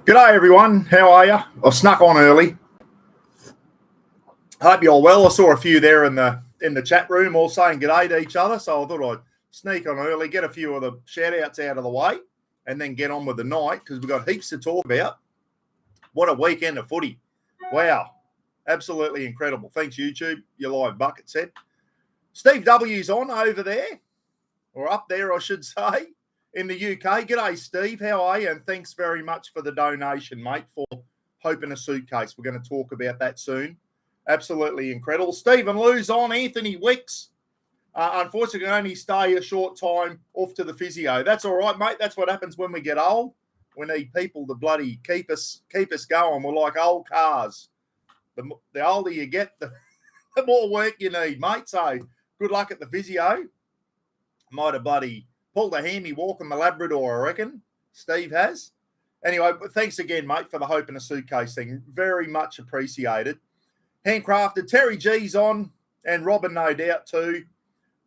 G'day everyone, how are you? I've snuck on early. Hope you're all well. I saw a few there in the chat room all saying g'day to each other, so I thought I'd sneak on early, get a few of the shout-outs out of the way, and then get on with the night because we've got heaps to talk about. What a weekend of footy. Wow, absolutely incredible. Thanks, YouTube, your live bucket set. Steve W's on over there, or up there, I should say, in the UK. G'day, Steve. How are you? And thanks very much for the donation, mate, for Hope in a Suitcase. We're going to talk about that soon. Absolutely incredible. Stephen Lou's on. Anthony Wicks, unfortunately, can only stay a short time off to the physio. That's all right, mate. That's what happens when we get old. We need people to bloody keep us going. We're like old cars. The older you get, the more work you need, mate. So good luck at the physio. Might have bloody pulled a hammy walking the Labrador, I reckon. Steve has. Anyway, thanks again, mate, for the Hope in a Suitcase thing. Very much appreciated. Handcrafted. Terry G's on, and Robin, no doubt, too.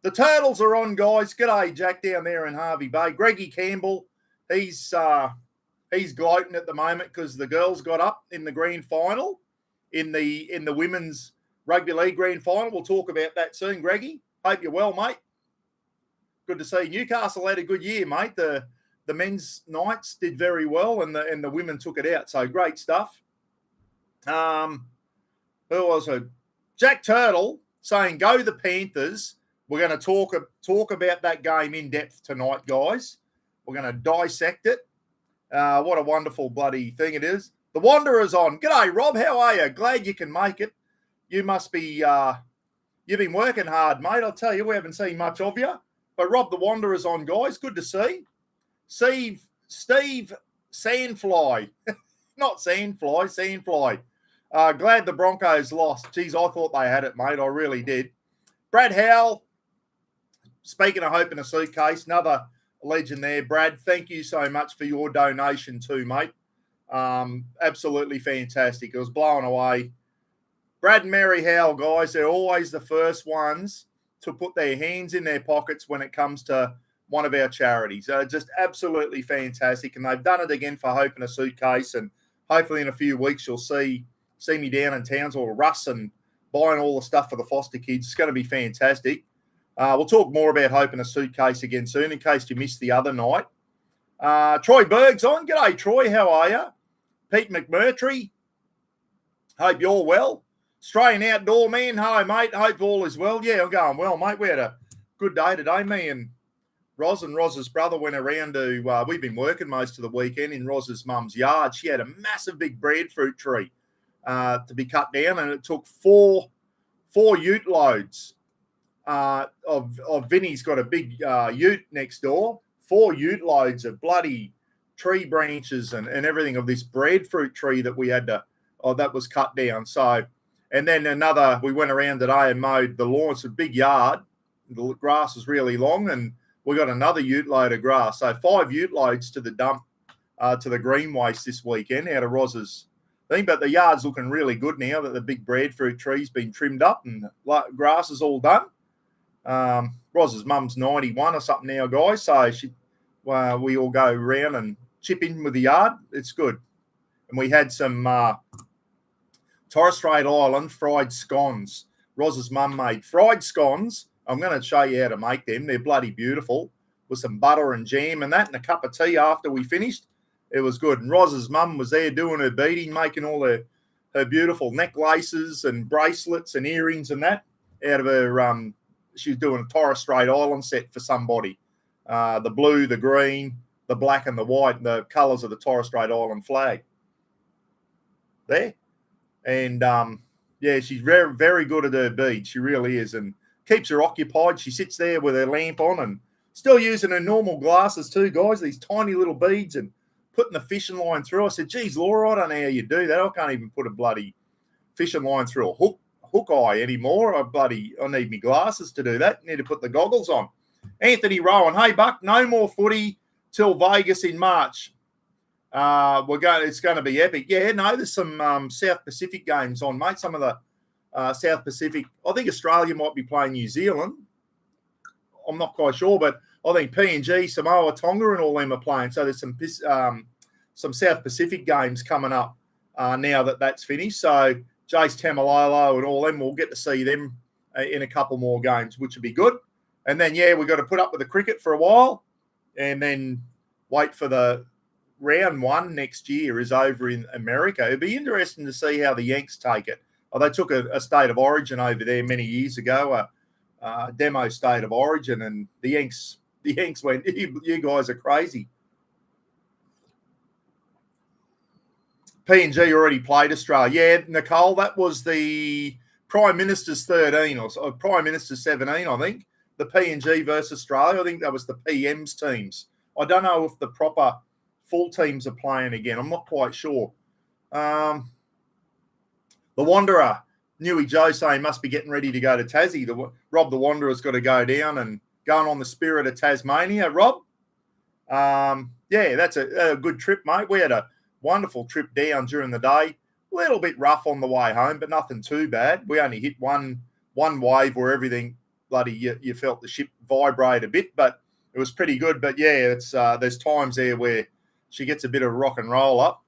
The Turtles are on, guys. G'day, Jack, down there in Harvey Bay. Greggy Campbell, he's gloating at the moment because the girls got up in the grand final, in the women's rugby league grand final. We'll talk about that soon, Greggy. Hope you're well, mate. Good to see. Newcastle had a good year, mate. The men's Knights did very well, and the women took it out. So great stuff. Who was it? Jack Turtle saying, "Go the Panthers." We're going to talk about that game in depth tonight, guys. We're going to dissect it. What a wonderful bloody thing it is. The Wanderer's on. G'day, Rob. How are you? Glad you can make it. You must be. You've been working hard, mate. I'll tell you, we haven't seen much of you. But Rob, the Wanderer's on, guys. Good to see. Steve Sandfly. Not Sandfly, Sandfly. Glad the Broncos lost. Geez, I thought they had it, mate. I really did. Brad Howell. Speaking of Hope in a Suitcase, another legend there. Brad, thank you so much for your donation too, mate. Absolutely fantastic. It was blown away. Brad and Mary Howell, guys, they're always the first ones to put their hands in their pockets when it comes to one of our charities. Just absolutely fantastic. And they've done it again for Hope in a Suitcase. And hopefully in a few weeks you'll see me down in Townsville, Russ, and buying all the stuff for the foster kids. It's going to be fantastic. We'll talk more about Hope in a Suitcase again soon in case you missed the other night. Troy Berg's on. G'day, Troy. How are you? Pete McMurtry. Hope you're well. Australian Outdoor Man. Hi, mate. Hope all is well. Yeah, I'm going well, mate. We had a good day today. Me and Roz's brother went around to, we've been working most of the weekend in Roz's mum's yard. She had a massive big breadfruit tree to be cut down, and it took four ute loads of Vinny's got a big ute next door, 4 ute loads of bloody tree branches and everything of this breadfruit tree that we had that was cut down. So, and then we went around today and mowed the lawn. It's a big yard. The grass is really long, and we got another ute load of grass. So 5 ute loads to the dump, to the green waste this weekend out of Roz's thing. But the yard's looking really good now that the big breadfruit tree's been trimmed up and grass is all done. Roz's mum's 91 or something now, guys. So we all go around and chip in with the yard. It's good. And we had some Torres Strait Island fried scones. Roz's mum made fried scones. I'm going to show you how to make them. They're bloody beautiful with some butter and jam and that, and a cup of tea after we finished. It was good. And Roz's mum was there doing her beading, making all her beautiful necklaces and bracelets and earrings and that out of her. She was doing a Torres Strait Island set for somebody. The blue, the green, the black and the white, the colours of the Torres Strait Island flag. There. And, she's very, very good at her beads. She really is, and keeps her occupied. She sits there with her lamp on and still using her normal glasses too, guys, these tiny little beads, and putting the fishing line through. I said, geez, Laura, I don't know how you do that. I can't even put a bloody fishing line through a hook eye anymore. I need me glasses to do that. I need to put the goggles on. Anthony Rowan, hey, Buck, no more footy till Vegas in March. It's going to be epic. Yeah, no, there's some South Pacific games on, mate. Some of the South Pacific. I think Australia might be playing New Zealand. I'm not quite sure, but I think PNG, Samoa, Tonga, and all them are playing. So there's some some South Pacific games coming up now that that's finished. So Jace Tamalolo and all them, we'll get to see them in a couple more games, which would be good. And then, we've got to put up with the cricket for a while and then wait for the round one next year is over in America. It'd be interesting to see how the Yanks take it. They took a state of origin over there many years ago, a demo state of origin, and the Yanks went, you guys are crazy. PNG already played Australia. Yeah, Nicole, that was the Prime Minister's 13 or Prime Minister's 17, I think. The PNG versus Australia. I think that was the PM's teams. I don't know if the proper full teams are playing again. I'm not quite sure. The Wanderer, Newey Joe saying must be getting ready to go to Tassie. Rob the Wanderer's got to go down and going on the Spirit of Tasmania. Rob? That's a good trip, mate. We had a wonderful trip down during the day. A little bit rough on the way home, but nothing too bad. We only hit one wave where everything you felt the ship vibrate a bit, but it was pretty good. But it's there's times there where she gets a bit of rock and roll up.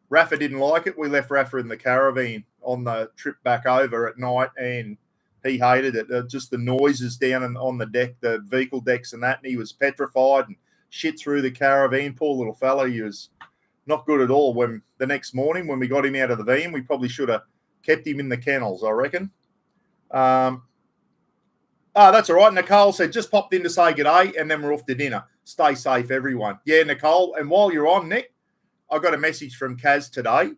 Rafa didn't like it. We left Rafa in the caravan on the trip back over at night, and he hated it. Just the noises down on the deck, the vehicle decks and that, and he was petrified and shit through the caravan. Poor little fella. He was not good at all. When the next morning when we got him out of the van, we probably should have kept him in the kennels, I reckon. That's all right. Nicole said, just popped in to say g'day, and then we're off to dinner. Stay safe, everyone. Yeah, Nicole. And while you're on, Nick, I got a message from Kaz today.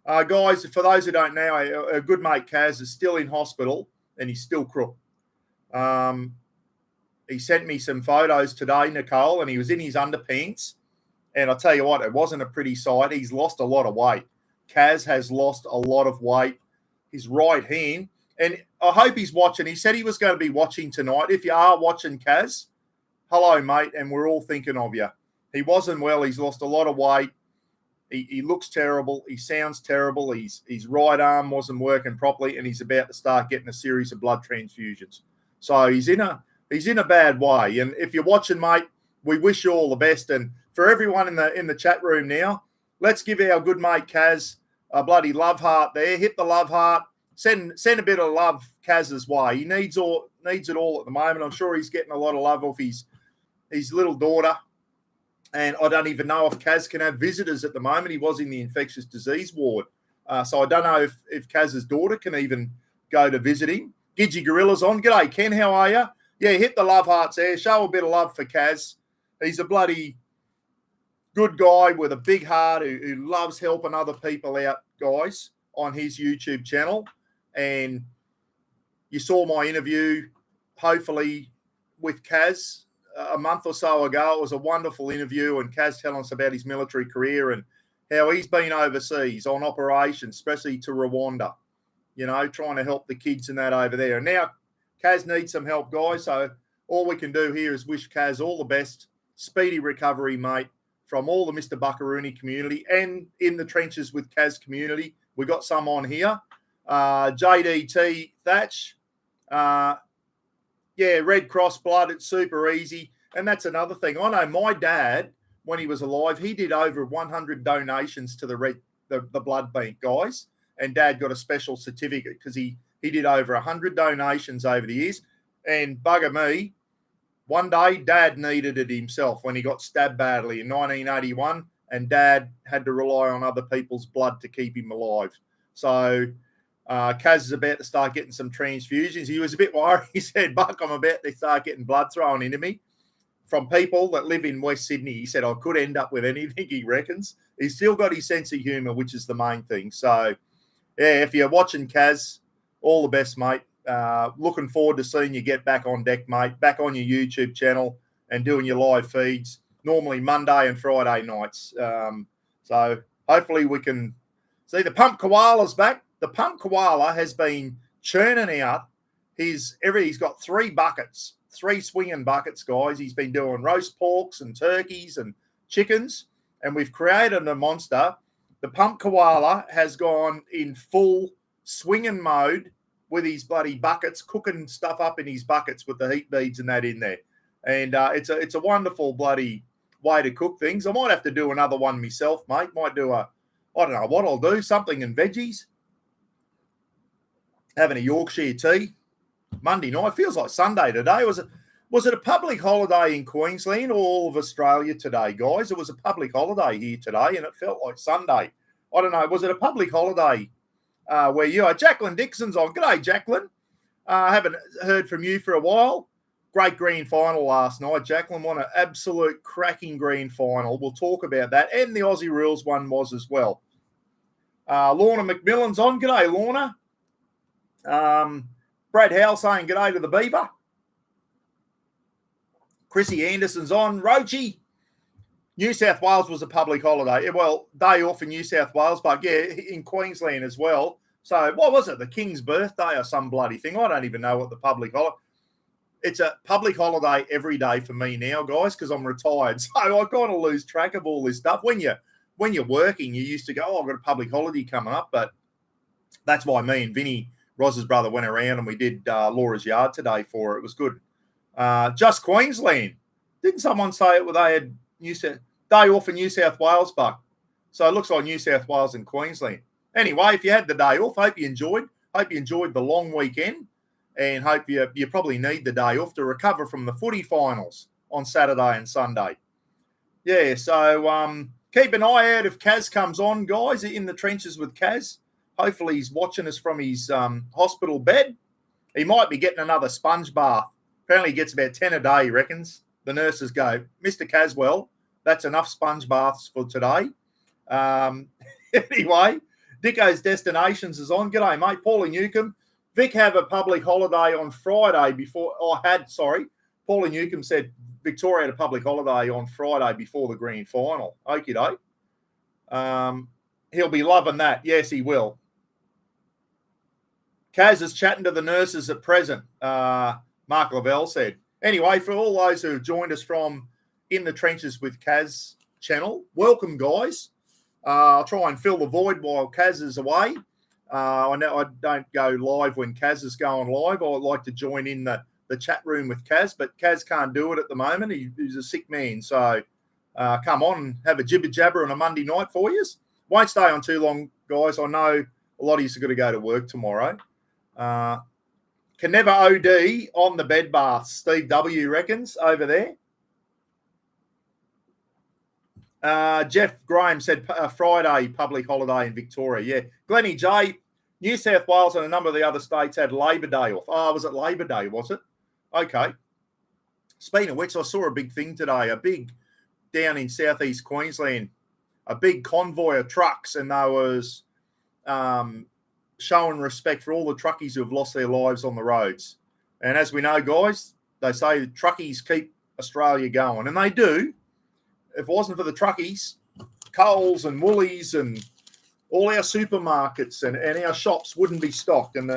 Guys, for those who don't know, a good mate, Kaz, is still in hospital, and he's still crook. He sent me some photos today, Nicole, and he was in his underpants. And I'll tell you what, it wasn't a pretty sight. He's lost a lot of weight. Kaz has lost a lot of weight. His right hand. And I hope he's watching. He said he was going to be watching tonight. If you are watching, Kaz, hello, mate, and we're all thinking of you. He wasn't well. He's lost a lot of weight. He looks terrible. He sounds terrible. His right arm wasn't working properly, and he's about to start getting a series of blood transfusions. So he's in a bad way. And if you're watching, mate, we wish you all the best. And for everyone in the chat room now, let's give our good mate Kaz a bloody love heart there. Hit the love heart. Send a bit of love Kaz's way. He needs it all at the moment. I'm sure he's getting a lot of love off his little daughter. And I don't even know if Kaz can have visitors at the moment. He was in the infectious disease ward. So I don't know if Kaz's daughter can even go to visit him. Gidgy Gorilla's on. G'day, Ken. How are you? Yeah, hit the love hearts there. Show a bit of love for Kaz. He's a bloody good guy with a big heart who loves helping other people out, guys, on his YouTube channel. And you saw my interview, hopefully, with Kaz a month or so ago. It was a wonderful interview, and Kaz telling us about his military career and how he's been overseas on operations, especially to Rwanda, trying to help the kids and that over there. And now Kaz needs some help, guys. So all we can do here is wish Kaz all the best, speedy recovery, mate, from all the Mrbuckaroonie community and in the trenches with Kaz community. We got some on here. JDT Thatch. Red Cross blood. It's super easy. And that's another thing. I know my dad, when he was alive, he did over 100 donations to the blood bank, guys. And Dad got a special certificate because he did over 100 donations over the years. And bugger me, one day Dad needed it himself when he got stabbed badly in 1981, and Dad had to rely on other people's blood to keep him alive. So Kaz is about to start getting some transfusions. He was a bit worried. He said, Buck, I'm about to start getting blood thrown into me from people that live in West Sydney. He said, I could end up with anything, he reckons. He's still got his sense of humour, which is the main thing. So, if you're watching, Kaz, all the best, mate. Looking forward to seeing you get back on deck, mate, back on your YouTube channel and doing your live feeds, normally Monday and Friday nights. So hopefully we can see the Pump Koala's back. The Pump Koala has been churning out he's got 3 buckets, 3 swinging buckets, guys. He's been doing roast porks and turkeys and chickens, and we've created a monster. The Pump Koala has gone in full swinging mode with his bloody buckets, cooking stuff up in his buckets with the heat beads and that in there. And it's a wonderful bloody way to cook things. I might have to do another one myself, mate. Might do I don't know what I'll do, something in veggies. Having a Yorkshire tea. Monday night. Feels like Sunday today. Was it a public holiday in Queensland or all of Australia today, guys? It was a public holiday here today, and it felt like Sunday. I don't know. Was it a public holiday where you are? Jacqueline Dixon's on. G'day, Jacqueline. Haven't heard from you for a while. Great grand final last night, Jacqueline. Won an absolute cracking grand final. We'll talk about that. And the Aussie Rules one was as well. Lorna McMillan's on. G'day, Lorna. Brad Howell saying g'day to the Beaver. Chrissy Anderson's on. Roachy. New South Wales was a public holiday. Well, day off in New South Wales, but yeah, in Queensland as well. So what was it? The King's birthday or some bloody thing? I don't even know what the public holiday. It's a public holiday every day for me now, guys, because I'm retired. So I kind of lose track of all this stuff. When you're working, you used to go, I've got a public holiday coming up. But that's why me and Vinny, Roz's brother, went around and we did Laura's Yard today for it. It was good. Just Queensland. Didn't someone say it? They had day off in New South Wales, Buck. So it looks like New South Wales and Queensland. Anyway, if you had the day off, hope you enjoyed. Hope you enjoyed the long weekend. And hope you probably need the day off to recover from the footy finals on Saturday and Sunday. Yeah, so keep an eye out if Kaz comes on, guys, in the trenches with Kaz. Hopefully he's watching us from his hospital bed. He might be getting another sponge bath. Apparently he gets about 10 a day, he reckons. The nurses go, Mr. Caswell, that's enough sponge baths for today. Anyway, Dicko's Destinations is on. G'day, mate. Paulie Newcomb. Vic have a public holiday on Friday before. Paulie Newcomb said Victoria had a public holiday on Friday before the grand final. Okie doke. He'll be loving that. Yes, he will. Kaz is chatting to the nurses at present, Mark Lavelle said. Anyway, for all those who have joined us from In the Trenches with Kaz channel, welcome, guys. I'll try and fill the void while Kaz is away. I know I don't go live when Kaz is going live. I would like to join in the chat room with Kaz, but Kaz can't do it at the moment. He's a sick man. So come on and have a jibber jabber on a Monday night for you. Won't stay on too long, guys. I know a lot of you are going to go to work tomorrow. Can never OD on the bed bath, Steve W. reckons over there. Jeff Graham said Friday public holiday in Victoria. Yeah. Glennie J, New South Wales and a number of the other states had Labor Day off. Oh, was it Labor Day, was it? Okay. Speaking of which, I saw a big thing today, down in southeast Queensland, a big convoy of trucks, and they was showing respect for all the truckies who have lost their lives on the roads. And as we know, guys, they say truckies keep Australia going, and they do. If it wasn't for the truckies, Coles and Woolies and all our supermarkets and our shops wouldn't be stocked, and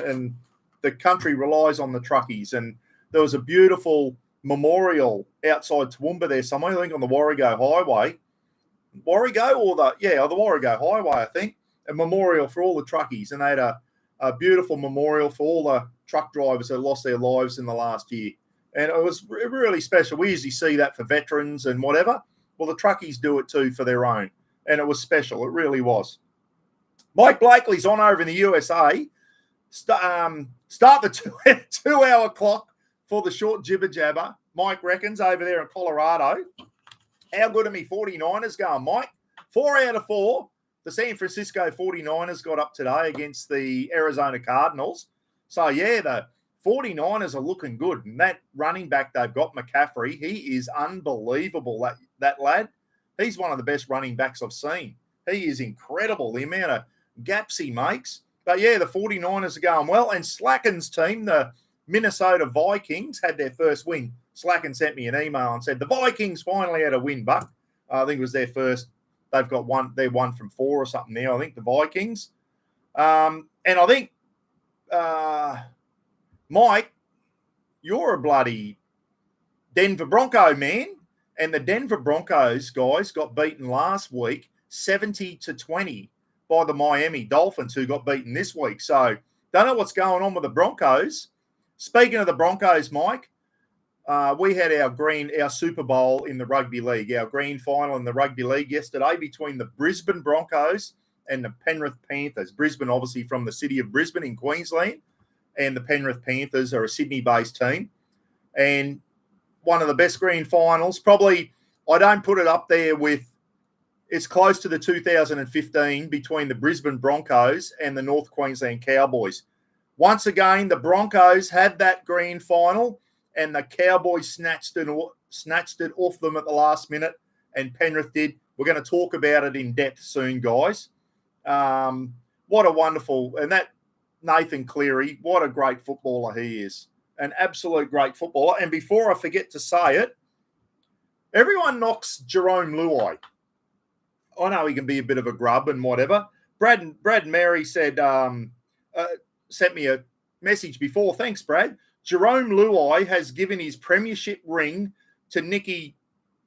the country relies on the truckies. And there was a beautiful memorial outside Toowoomba there somewhere, I think on the Warrego Highway. The Warrego Highway, I think. A memorial for all the truckies, and they had a beautiful memorial for all the truck drivers that lost their lives in the last year. And it was really special. We usually see that for veterans and whatever. Well, the truckies do it too for their own. And it was special. It really was. Mike Blakely's on over in the USA. Start the 2-hour clock for the short jibber jabber. Mike reckons over there in Colorado. How good are me 49ers going, Mike? 4 out of 4. The San Francisco 49ers got up today against the Arizona Cardinals. So, yeah, the 49ers are looking good. And that running back they've got, McCaffrey, he is unbelievable, that lad. He's one of the best running backs I've seen. He is incredible, the amount of gaps he makes. But, yeah, the 49ers are going well. And Slacken's team, the Minnesota Vikings, had their first win. Slacken sent me an email and said, the Vikings finally had a win, Buck. I think it was their first. They've got one. They're 1 from 4 or something now. I think the Vikings, and I think Mike, you're a bloody Denver Bronco man, and the Denver Broncos guys got beaten last week 70-20 by the Miami Dolphins, who got beaten this week. So don't know what's going on with the Broncos. Speaking of the Broncos, Mike, we had our Super Bowl in the rugby league, our grand final in the rugby league yesterday between the Brisbane Broncos and the Penrith Panthers. Brisbane, obviously from the city of Brisbane in Queensland, and the Penrith Panthers are a Sydney-based team. And one of the best grand finals, probably, I don't put it up there with, it's close to the 2015 between the Brisbane Broncos and the North Queensland Cowboys. Once again, the Broncos had that grand final, and the Cowboys snatched it off them at the last minute, and Penrith did. We're going to talk about it in depth soon, guys. What a wonderful, and that Nathan Cleary, what a great footballer he is. An absolute great footballer. And before I forget to say it, everyone knocks Jerome Luai. I know he can be a bit of a grub and whatever. Brad Mary said, sent me a message before. Thanks, Brad. Jerome Luai has given his premiership ring to Nicky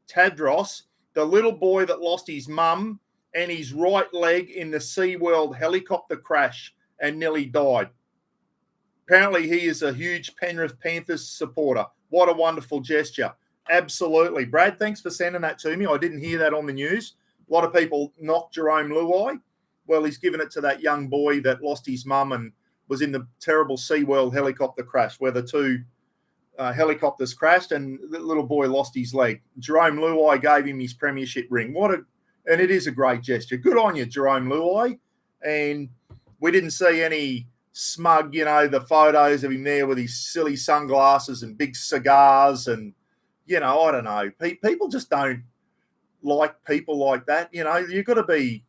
Tadros, the little boy that lost his mum and his right leg in the SeaWorld helicopter crash and nearly died. Apparently, he is a huge Penrith Panthers supporter. What a wonderful gesture. Absolutely. Brad, thanks for sending that to me. I didn't hear that on the news. A lot of people knocked Jerome Luai. Well, he's given it to that young boy that lost his mum and was in the terrible SeaWorld helicopter crash where the two helicopters crashed and the little boy lost his leg. Jerome Luai gave him his premiership ring. And it is a great gesture. Good on you, Jerome Luai. And we didn't see any smug, the photos of him there with his silly sunglasses and big cigars and, I don't know. People just don't like people like that. You've got to be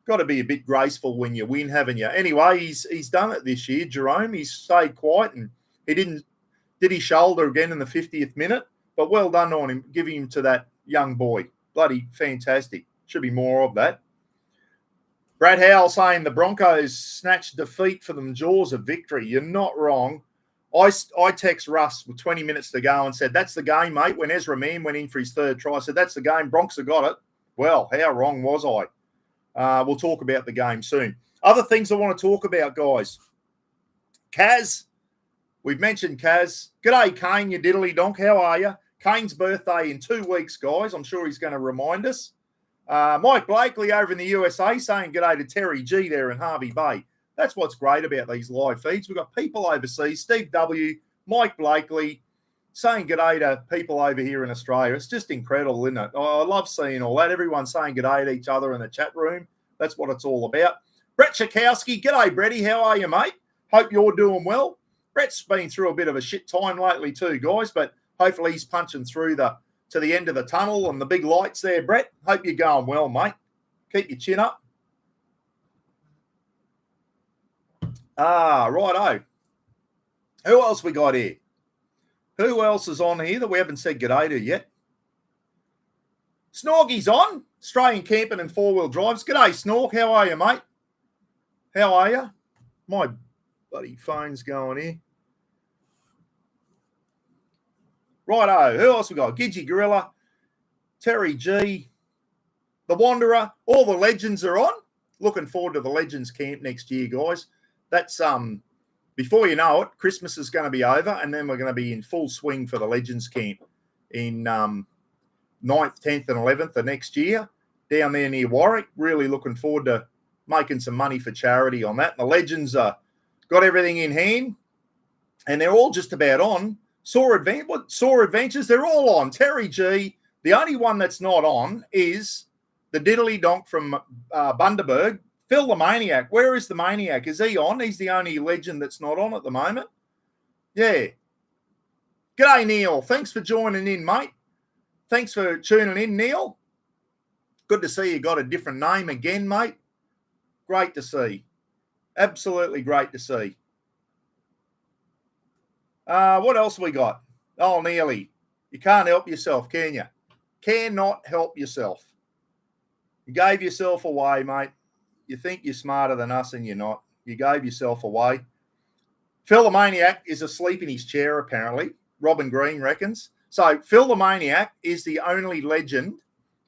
a bit graceful when you win, haven't you? Anyway, he's done it this year, Jerome. He's stayed quiet and he did his shoulder again in the 50th minute, but well done on him, giving him to that young boy. Bloody fantastic. Should be more of that. Brad Howell saying the Broncos snatched defeat for them jaws of victory. You're not wrong. I text Russ with 20 minutes to go and said, that's the game, mate. When Ezra Mann went in for his third try, I said, that's the game. Bronx have got it. Well, how wrong was I? We'll talk about the game soon. Other things I want to talk about, guys. Kaz, we've mentioned Kaz. G'day, Kane, you diddly donk. How are you? Kane's birthday in 2 weeks, guys. I'm sure he's going to remind us. Mike Blakely over in the USA saying g'day to Terry G there in Harvey Bay. That's what's great about these live feeds. We've got people overseas, Steve W., Mike Blakely, saying g'day to people over here in Australia. It's just incredible, isn't it? I love seeing all that. Everyone saying g'day to each other in the chat room. That's what it's all about. Brett Chakowski, g'day, Bretty. How are you, mate? Hope you're doing well. Brett's been through a bit of a shit time lately too, guys, but hopefully he's punching through to the end of the tunnel and the big lights there, Brett. Hope you're going well, mate. Keep your chin up. Righto. Who else we got here? Who else is on here that we haven't said g'day to yet? Snorky's on. Australian camping and four-wheel drives. G'day, Snork. How are you, mate? How are you? My bloody phone's going here. Righto. Who else we got? Gidgy Gorilla, Terry G, The Wanderer. All the legends are on. Looking forward to the Legends camp next year, guys. That's before you know it, Christmas is going to be over, and then we're going to be in full swing for the Legends camp in 9th, 10th, and 11th of next year down there near Warwick. Really looking forward to making some money for charity on that. The Legends got everything in hand, and they're all just about on. Saw Adventures, they're all on. Terry G, the only one that's not on is the diddly donk from Bundaberg. Phil the Maniac. Where is the Maniac? Is he on? He's the only legend that's not on at the moment. Yeah. G'day, Neil. Thanks for joining in, mate. Thanks for tuning in, Neil. Good to see you got a different name again, mate. Great to see. Absolutely great to see. What else we got? Oh, nearly. You can't help yourself, can you? Cannot help yourself. You gave yourself away, mate. You think you're smarter than us and you're not. You gave yourself away. Phil the Maniac is asleep in his chair, apparently. Robin Green reckons. So Phil the Maniac is the only legend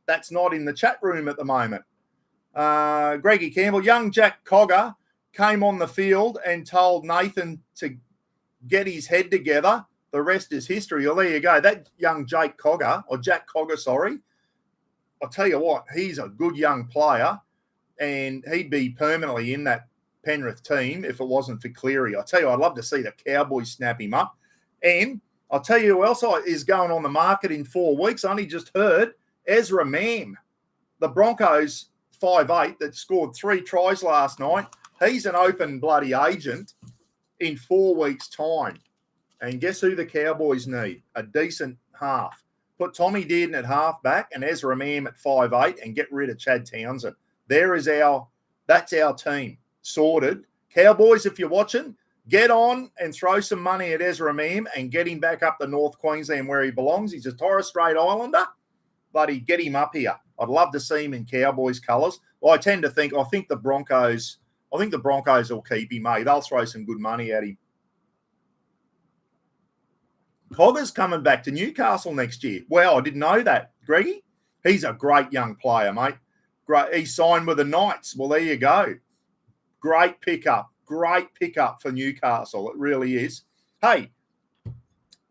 that's not in the chat room at the moment. Greggy Campbell, young Jack Cogger came on the field and told Nathan to get his head together. the rest is history. Well, there you go. That young Jack Cogger, sorry. I'll tell you what, he's a good young player, and he'd be permanently in that Penrith team if it wasn't for Cleary. I tell you, I'd love to see the Cowboys snap him up. And I'll tell you who else is going on the market in 4 weeks. I only just heard Ezra Mam, the Broncos 5'8", that scored 3 tries last night. He's an open bloody agent in 4 weeks' time. And guess who the Cowboys need? A decent half. Put Tommy Dearden at halfback and Ezra Mam at 5'8" and get rid of Chad Townsend. That's our team. Sorted. Cowboys, if you're watching, get on and throw some money at Ezra Mam and get him back up to North Queensland where he belongs. He's a Torres Strait Islander. Bloody get him up here. I'd love to see him in Cowboys colours. Well, I think the Broncos will keep him, mate. They'll throw some good money at him. Cogger's coming back to Newcastle next year. Well, I didn't know that, Greggy. He's a great young player, mate. Great. He signed with the Knights. Well, there you go. Great pickup for Newcastle. It really is. Hey,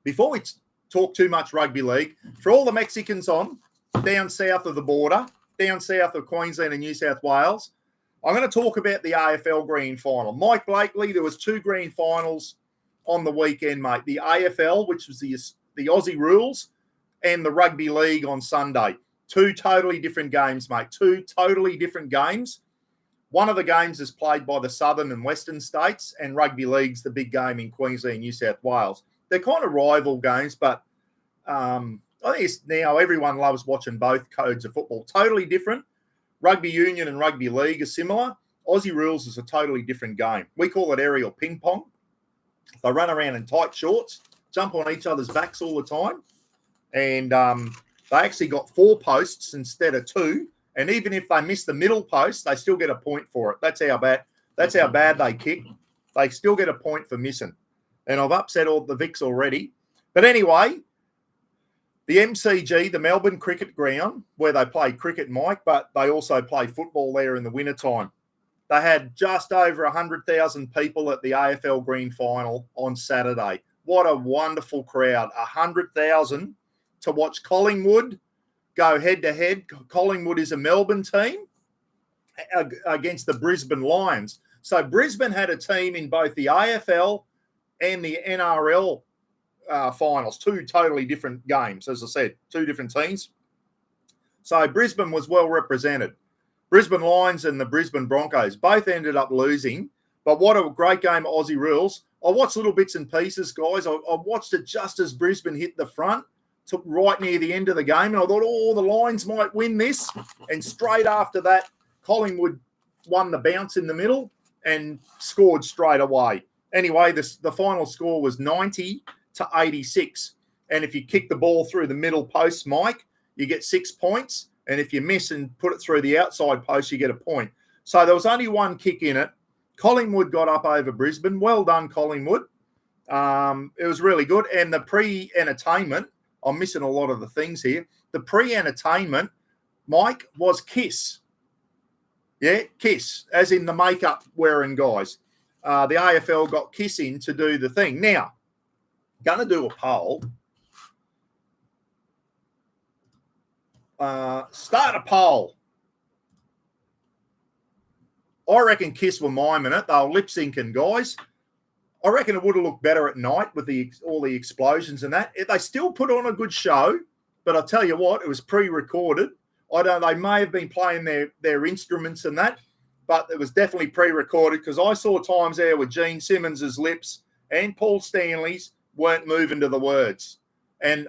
before we talk too much rugby league, for all the Mexicans on down south of the border, down south of Queensland and New South Wales, I'm going to talk about the AFL Grand Final. Mike Blakely, there was 2 Grand Finals on the weekend, mate. The AFL, which was the Aussie rules, and the Rugby League on Sunday. 2 totally different games, mate. 2 totally different games. One of the games is played by the Southern and Western states, and Rugby League's the big game in Queensland and New South Wales. They're kind of rival games, but I think now everyone loves watching both codes of football. Totally different. Rugby Union and Rugby League are similar. Aussie rules is a totally different game. We call it aerial ping pong. They run around in tight shorts, jump on each other's backs all the time, and they actually got 4 posts instead of 2. And even if they miss the middle post, they still get a point for it. That's how bad they kick. They still get a point for missing. And I've upset all the Vics already. But anyway, the MCG, the Melbourne Cricket Ground, where they play cricket, Mike, but they also play football there in the wintertime. They had just over 100,000 people at the AFL Grand Final on Saturday. What a wonderful crowd. 100,000 to watch Collingwood go head-to-head. Collingwood is a Melbourne team against the Brisbane Lions. So Brisbane had a team in both the AFL and the NRL finals, 2 totally different games, as I said, 2 different teams. So Brisbane was well represented. Brisbane Lions and the Brisbane Broncos both ended up losing, but what a great game of Aussie rules. I watched little bits and pieces, guys. I watched it just as Brisbane hit the front, to right near the end of the game, and I thought, the Lions might win this. And straight after that, Collingwood won the bounce in the middle and scored straight away. Anyway, the final score was 90-86. And if you kick the ball through the middle post, Mike, you get 6 points. And if you miss and put it through the outside post, you get a point. So there was only 1 kick in it. Collingwood got up over Brisbane. Well done, Collingwood. It was really good. And the pre-entertainment, I'm missing a lot of the things here. The pre-entertainment, Mike, was Kiss. Yeah, Kiss, as in the makeup wearing guys. The AFL got Kiss in to do the thing. Now, going to do a poll. Start a poll. I reckon Kiss were miming it. They were lip-syncing, guys. I reckon it would have looked better at night with all the explosions and that. They still put on a good show, but I'll tell you what, it was pre-recorded. They may have been playing their instruments and that, but it was definitely pre-recorded because I saw times there with Gene Simmons's lips and Paul Stanley's weren't moving to the words. And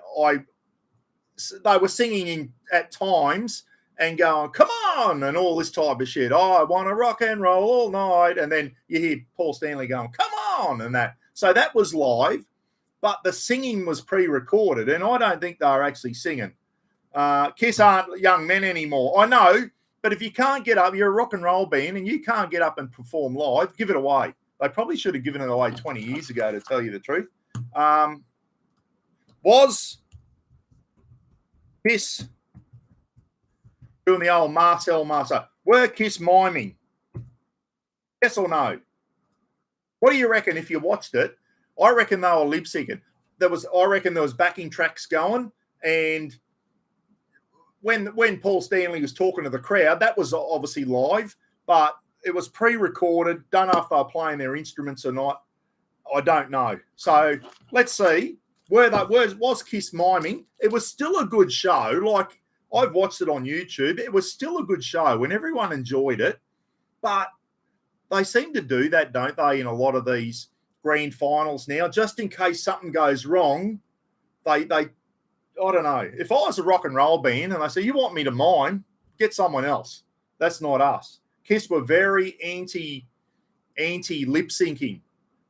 they were singing at times and going, come on, and all this type of shit. I want to rock and roll all night. And then you hear Paul Stanley going, come on, and that. So that was live, but the singing was pre-recorded, and I don't think they were actually singing. Kiss aren't young men anymore. I know, but if you can't get up, you're a rock and roll band, and you can't get up and perform live, give it away. They probably should have given it away 20 years ago, to tell you the truth. Was Kiss doing the old Marcel? Were Kiss miming? Yes or no? What do you reckon if you watched it? I reckon they were lip-syncing. I reckon there was backing tracks going, and when Paul Stanley was talking to the crowd, that was obviously live, but it was pre-recorded. Don't know if they were playing their instruments or not. I don't know. So let's see. Was Kiss miming? It was still a good show. Like, I've watched it on YouTube. It was still a good show and everyone enjoyed it. But they seem to do that, don't they, in a lot of these grand finals now, just in case something goes wrong. I don't know. If I was a rock and roll band and they say, you want me to mime, get someone else. That's not us. Kiss were very anti lip syncing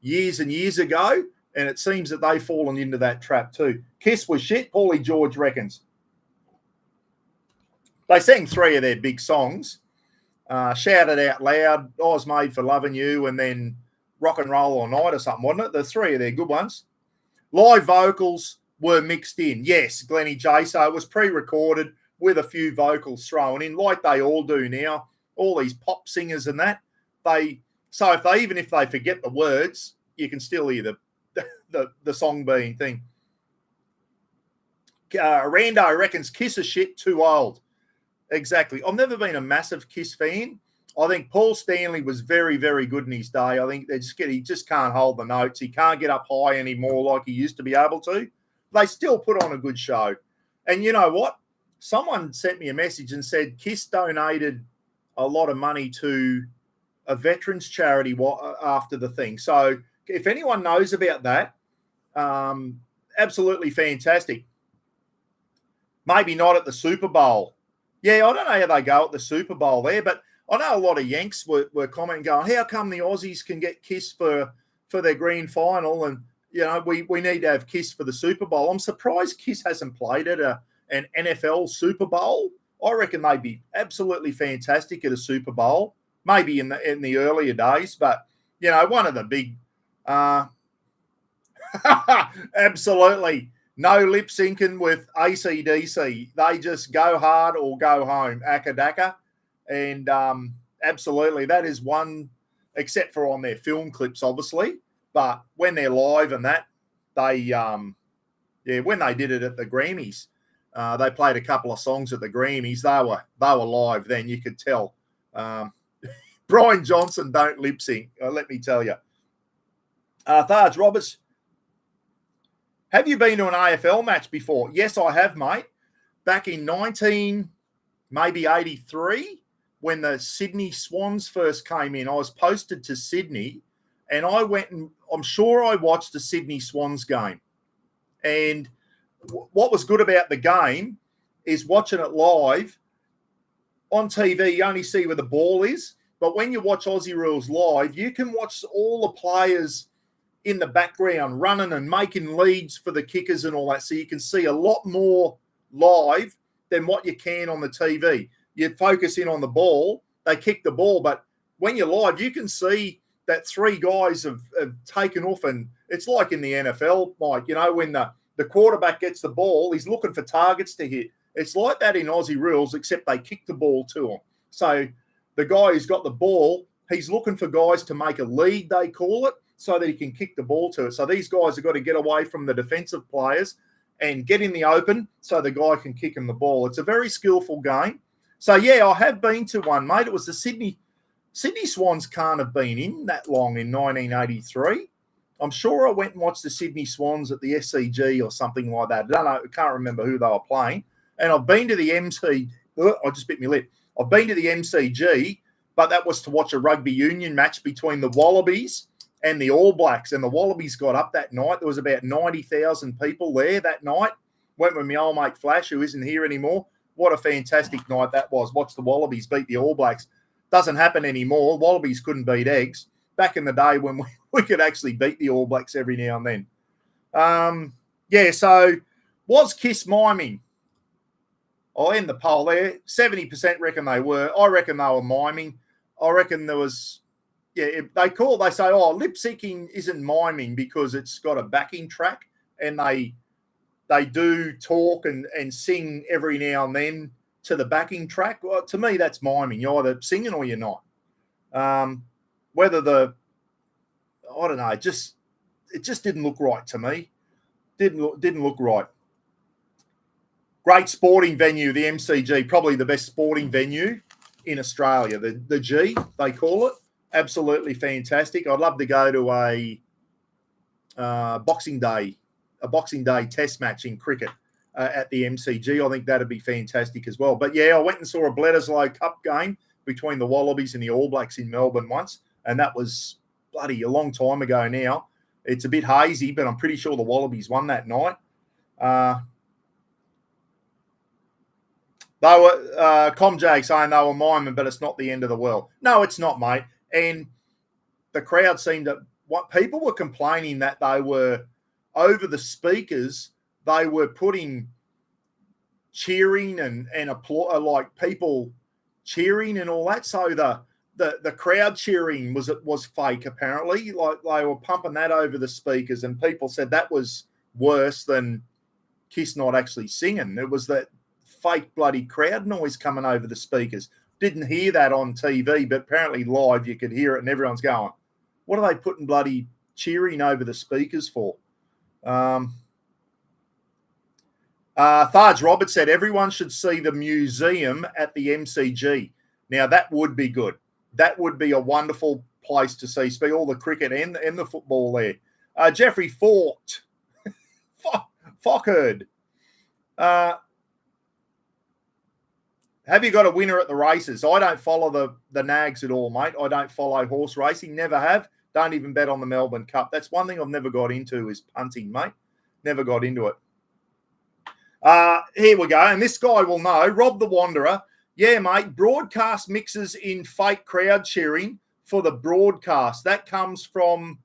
years and years ago, and it seems that they've fallen into that trap too. Kiss was shit, Paulie George reckons. They sang 3 of their big songs, Shouted Out Loud, I Was Made for Loving You, and then Rock and Roll All Night or something, wasn't it? The 3 of their good ones. Live vocals were mixed in. Yes, Glennie J. So it was pre-recorded with a few vocals thrown in, like they all do now. All these pop singers and that. Even if they forget the words, you can still hear the song being thing. Rando reckons Kiss is shit, too old. Exactly. I've never been a massive Kiss fan. I think Paul Stanley was very, very good in his day. I think he just can't hold the notes. He can't get up high anymore like he used to be able to. They still put on a good show. And you know what? Someone sent me a message and said Kiss donated a lot of money to a veterans charity after the thing. So if anyone knows about that, absolutely fantastic. Maybe not at the Super Bowl. Yeah, I don't know how they go at the Super Bowl there, but I know a lot of Yanks were commenting going, how come the Aussies can get Kiss for their grand final and, you know, we need to have Kiss for the Super Bowl. I'm surprised Kiss hasn't played at an NFL Super Bowl. I reckon they'd be absolutely fantastic at a Super Bowl, maybe in the earlier days, but, you know, one of the big absolutely no lip syncing with AC/DC. They just go hard or go home, Akadaka. And absolutely, that is one, except for on their film clips, obviously. But when they're live and that, they, when they did it at the Grammys, they played a couple of songs at the Grammys. They were live then, you could tell. Brian Johnson don't lip sync, let me tell you. Tharge Roberts, have you been to an AFL match before? Yes, I have, mate. Back in 83, when the Sydney Swans first came in, I was posted to Sydney, and I went and I'm sure I watched the Sydney Swans game. And what was good about the game is watching it live. On TV, you only see where the ball is, but when you watch Aussie Rules live, you can watch all the players in the background running and making leads for the kickers and all that. So you can see a lot more live than what you can on the TV. You focus in on the ball, they kick the ball, but when you're live, you can see that 3 guys have taken off, and it's like in the NFL, Mike, you know, when the quarterback gets the ball, he's looking for targets to hit. It's like that in Aussie Rules, except they kick the ball to him. So the guy who's got the ball, he's looking for guys to make a lead, they call it, so that he can kick the ball to it. So these guys have got to get away from the defensive players and get in the open so the guy can kick him the ball. It's a very skillful game. So, yeah, I have been to one, mate. It was the Sydney Swans can't have been in that long in 1983. I'm sure I went and watched the Sydney Swans at the SCG or something like that. I don't know. I can't remember who they were playing. And I've been to the I just bit my lip. I've been to the MCG, but that was to watch a rugby union match between the Wallabies and the All Blacks. And the Wallabies got up that night. There was about 90,000 people there that night. Went with my old mate Flash, who isn't here anymore. What a fantastic night that was. Watch the Wallabies beat the All Blacks. Doesn't happen anymore. Wallabies couldn't beat Eggs. Back in the day when we could actually beat the All Blacks every now and then. So was Kiss miming? I'll end the poll there. 70% reckon they were. I reckon they were miming. I reckon there was, they say, lip syncing isn't miming because it's got a backing track, and they do talk and sing every now and then to the backing track. Well, to me, that's miming. You're either singing or you're not. I don't know, it just didn't look right to me. Didn't look right. Great sporting venue, the MCG, probably the best sporting venue in Australia. The G, they call it. Absolutely fantastic. I'd love to go to a Boxing Day test match in cricket at the MCG. I think that'd be fantastic as well. But yeah, I went and saw a Bledisloe Cup game between the Wallabies and the All Blacks in Melbourne once, and that was bloody a long time ago now. It's a bit hazy, but I'm pretty sure the Wallabies won that night. They were Comjag saying they were miming, but it's not the end of the world. No, it's not, mate. And the crowd seemed to. What people were complaining that they were over the speakers. They were putting cheering and applause, like people cheering and all that. So the crowd cheering was fake apparently. Like they were pumping that over the speakers, and people said that was worse than Kiss not actually singing. It was that fake bloody crowd noise coming over the speakers. Didn't hear that on TV, but apparently live you could hear it, and everyone's going, "What are they putting bloody cheering over the speakers for?" Tharge Roberts said everyone should see the museum at the MCG. Now that would be good. That would be a wonderful place to see all the cricket and the football there. Jeffrey Forked, Fockheard. Have you got a winner at the races? I don't follow the nags at all, mate. I don't follow horse racing. Never have. Don't even bet on the Melbourne Cup. That's one thing I've never got into is punting, mate. Never got into it. Here we go. And this guy will know. Rob the Wanderer. Yeah, mate. Broadcast mixes in fake crowd cheering for the broadcast. That comes from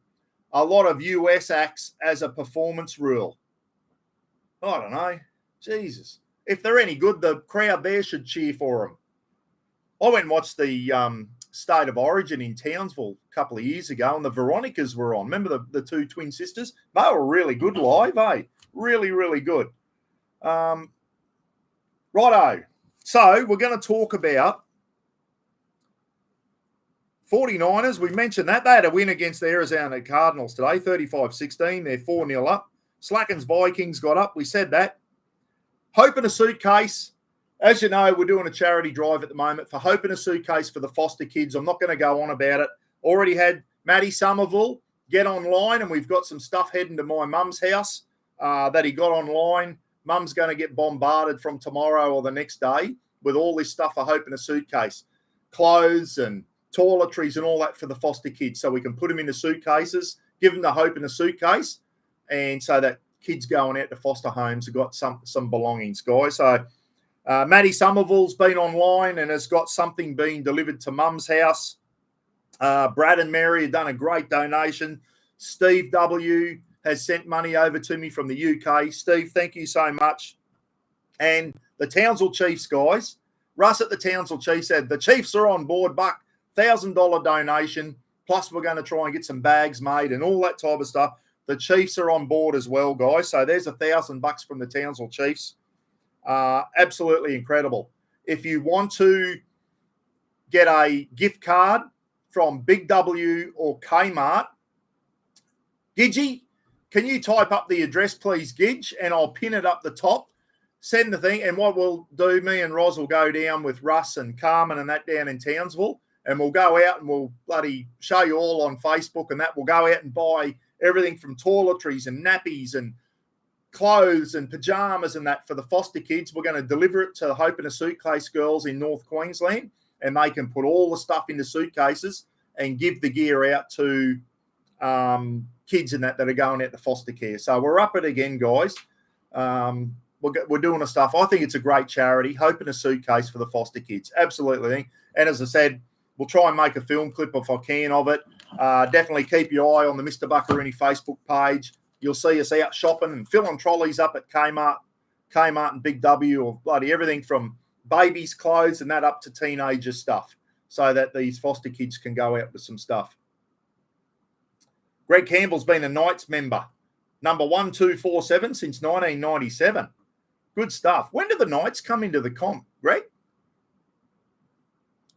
a lot of US acts as a performance rule. I don't know. Jesus. If they're any good, the crowd there should cheer for them. I went and watched the State of Origin in Townsville a couple of years ago, and the Veronicas were on. Remember the two twin sisters? They were really good live, eh? Really, really good. Righto. So we're going to talk about 49ers. We mentioned that. They had a win against the Arizona Cardinals today, 35-16. They're 4-0 up. Slackens Vikings got up. We said that. Hope in a Suitcase. As you know, we're doing a charity drive at the moment for Hope in a Suitcase for the foster kids. I'm not going to go on about it. Already had Matty Somerville get online, and we've got some stuff heading to my mum's house that he got online. Mum's going to get bombarded from tomorrow or the next day with all this stuff for Hope in a Suitcase. Clothes and toiletries and all that for the foster kids, so we can put them into suitcases, give them the Hope in a Suitcase, and so that kids going out to foster homes have got some belongings, guys. So Matty Somerville's been online and has got something being delivered to Mum's house. Brad and Mary have done a great donation. Steve W. has sent money over to me from the UK. Steve, thank you so much. And the Townsville Chiefs, guys. Russ at the Townsville Chiefs said, the Chiefs are on board, Buck. $1,000 donation. Plus, we're going to try and get some bags made and all that type of stuff. The Chiefs are on board as well, guys. So there's $1,000 from the Townsville Chiefs. Absolutely incredible. If you want to get a gift card from Big W or Kmart, Gidgy, can you type up the address, please, Gidge, and I'll pin it up the top. Send the thing, and what we'll do, me and Roz will go down with Russ and Carmen and that down in Townsville, and we'll go out and we'll bloody show you all on Facebook and that. We'll go out and buy everything from toiletries and nappies and clothes and pajamas and that for the foster kids. We're going to deliver it to Hope in a Suitcase girls in North Queensland, and they can put all the stuff into suitcases and give the gear out to kids and that are going out to foster care. So we're up it again, guys. We're doing the stuff. I think it's a great charity. Hope in a Suitcase for the foster kids. Absolutely. And as I said, we'll try and make a film clip if I can of it. Definitely keep your eye on the Mrbuckaroonie Facebook page. You'll see us out shopping and filling trolleys up at Kmart and Big W, or bloody everything from babies' clothes and that up to teenager stuff, so that these foster kids can go out with some stuff. Greg Campbell's been a Knights member, number 1247 since 1997. Good stuff. When did the Knights come into the comp, Greg?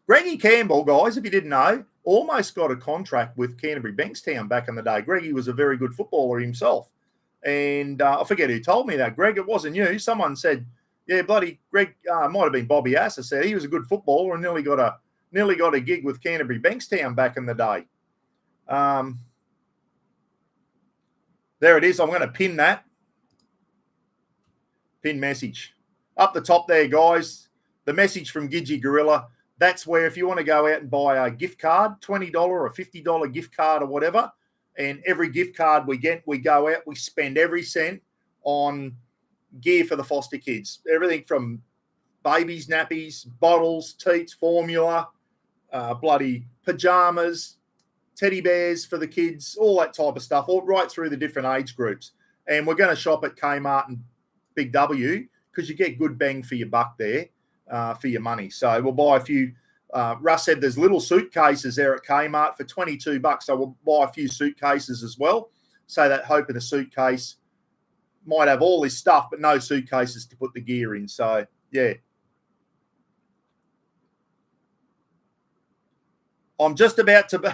Greggy Campbell, guys, if you didn't know, almost got a contract with Canterbury Bankstown back in the day. Greggy was a very good footballer himself, And I forget who told me that, Greg. It wasn't you. Someone said, yeah, bloody Greg, might have been Bobby Asser, said he was a good footballer and nearly got a gig with Canterbury Bankstown back in the day. There it is. I'm going to pin that. Pin message. Up the top there, guys, the message from Gidgy Gorilla. That's where if you want to go out and buy a gift card, $20 or $50 gift card or whatever, and every gift card we get, we go out, we spend every cent on gear for the foster kids. Everything from babies, nappies, bottles, teats, formula, bloody pajamas, teddy bears for the kids, all that type of stuff, all right through the different age groups. And we're going to shop at Kmart and Big W because you get good bang for your buck there for your money. So we'll buy a few. Russ said there's little suitcases there at Kmart for $22. So we'll buy a few suitcases as well. So that hope in a suitcase might have all this stuff, but no suitcases to put the gear in. So, yeah. I'm just about to be...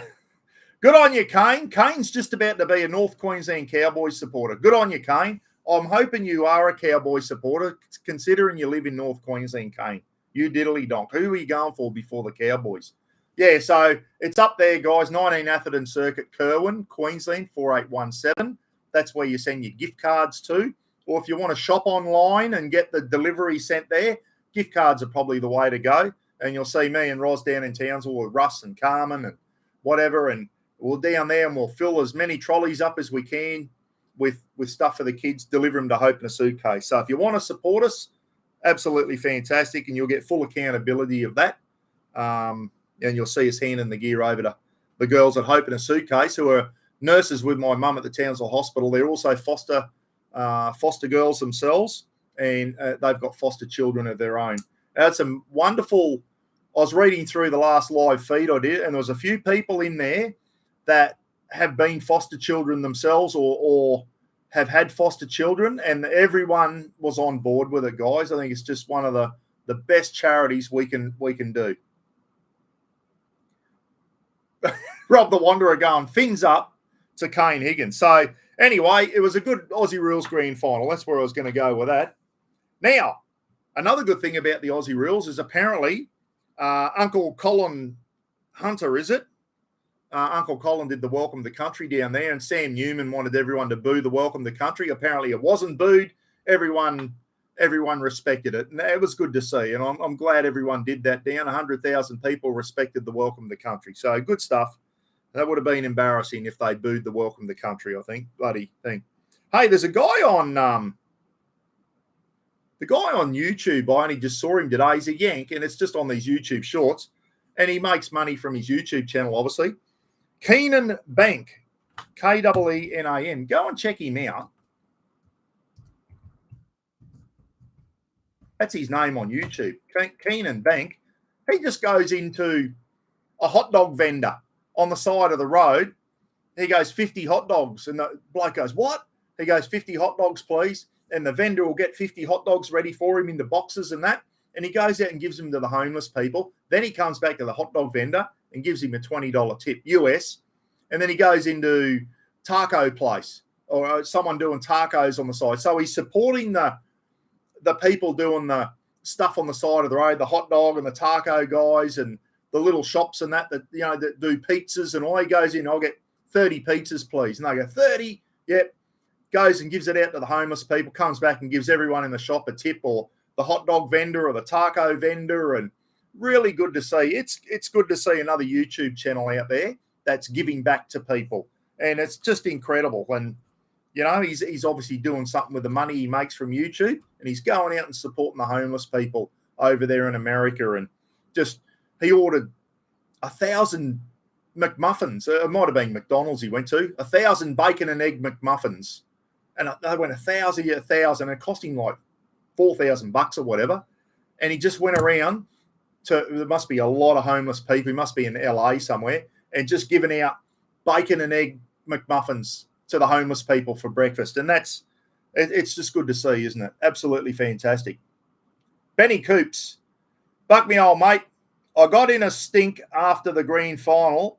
Good on you, Kane. Kane's just about to be a North Queensland Cowboys supporter. Good on you, Kane. I'm hoping you are a Cowboys supporter, considering you live in North Queensland, Kane. You diddly donk. Who are you going for before the Cowboys? Yeah, so it's up there, guys. 19 Atherton Circuit, Kerwin, Queensland, 4817. That's where you send your gift cards to. Or if you want to shop online and get the delivery sent there, gift cards are probably the way to go. And you'll see me and Roz down in Townsville with Russ and Carmen and whatever. And we'll down there and we'll fill as many trolleys up as we can with stuff for the kids, deliver them to Hope in a suitcase. So if you want to support us, absolutely fantastic. And you'll get full accountability of that. And you'll see us handing the gear over to the girls at Hope in a Suitcase, who are nurses with my mum at the Townsville Hospital. They're also foster girls themselves, and they've got foster children of their own. I had some wonderful... I was reading through the last live feed I did, and there was a few people in there that have been foster children themselves or have had foster children, and everyone was on board with it, guys. I think it's just one of the best charities we can do. Rob the Wanderer going, fins up to Kane Higgins. So anyway, it was a good Aussie Rules Grand Final. That's where I was going to go with that. Now, another good thing about the Aussie Rules is apparently Uncle Colin Hunter, is it? Uncle Colin did the Welcome to Country down there, and Sam Newman wanted everyone to boo the Welcome to Country. Apparently it wasn't booed. Everyone respected it, and it was good to see. And I'm glad everyone did that down. 100,000 people respected the Welcome to Country. So good stuff. That would have been embarrassing if they booed the Welcome to Country, I think. Bloody thing. Hey, there's a guy on YouTube. I only just saw him today. He's a Yank, and it's just on these YouTube shorts. And he makes money from his YouTube channel, obviously. Keenan Bank, K-E-E-N-A-N. Go and check him out. That's his name on YouTube, Keenan Bank. He just goes into a hot dog vendor on the side of the road. He goes, 50 hot dogs. And the bloke goes, what? He goes, 50 hot dogs, please. And the vendor will get 50 hot dogs ready for him in the boxes and that. And he goes out and gives them to the homeless people. Then he comes back to the hot dog vendor and gives him a $20 tip, US. And then he goes into taco place or someone doing tacos on the side. So he's supporting the people doing the stuff on the side of the road, the hot dog and the taco guys and the little shops and that do pizzas and all. He goes in, I'll get 30 pizzas, please. And they go, 30? Yep. Goes and gives it out to the homeless people, comes back and gives everyone in the shop a tip, or the hot dog vendor or the taco vendor. And really good to see. It's good to see another YouTube channel out there that's giving back to people. And it's just incredible. And, he's obviously doing something with the money he makes from YouTube, and he's going out and supporting the homeless people over there in America. And just, he ordered 1,000 McMuffins. It might have been McDonald's he went to. 1,000 bacon and egg McMuffins. And they went 1,000, and it cost him like $4,000 or whatever. And he just went around there must be a lot of homeless people. He must be in LA somewhere, and just giving out bacon and egg McMuffins to the homeless people for breakfast. And it's just good to see, isn't it? Absolutely fantastic. Benny Coops, buck me old mate. I got in a stink after the grand final,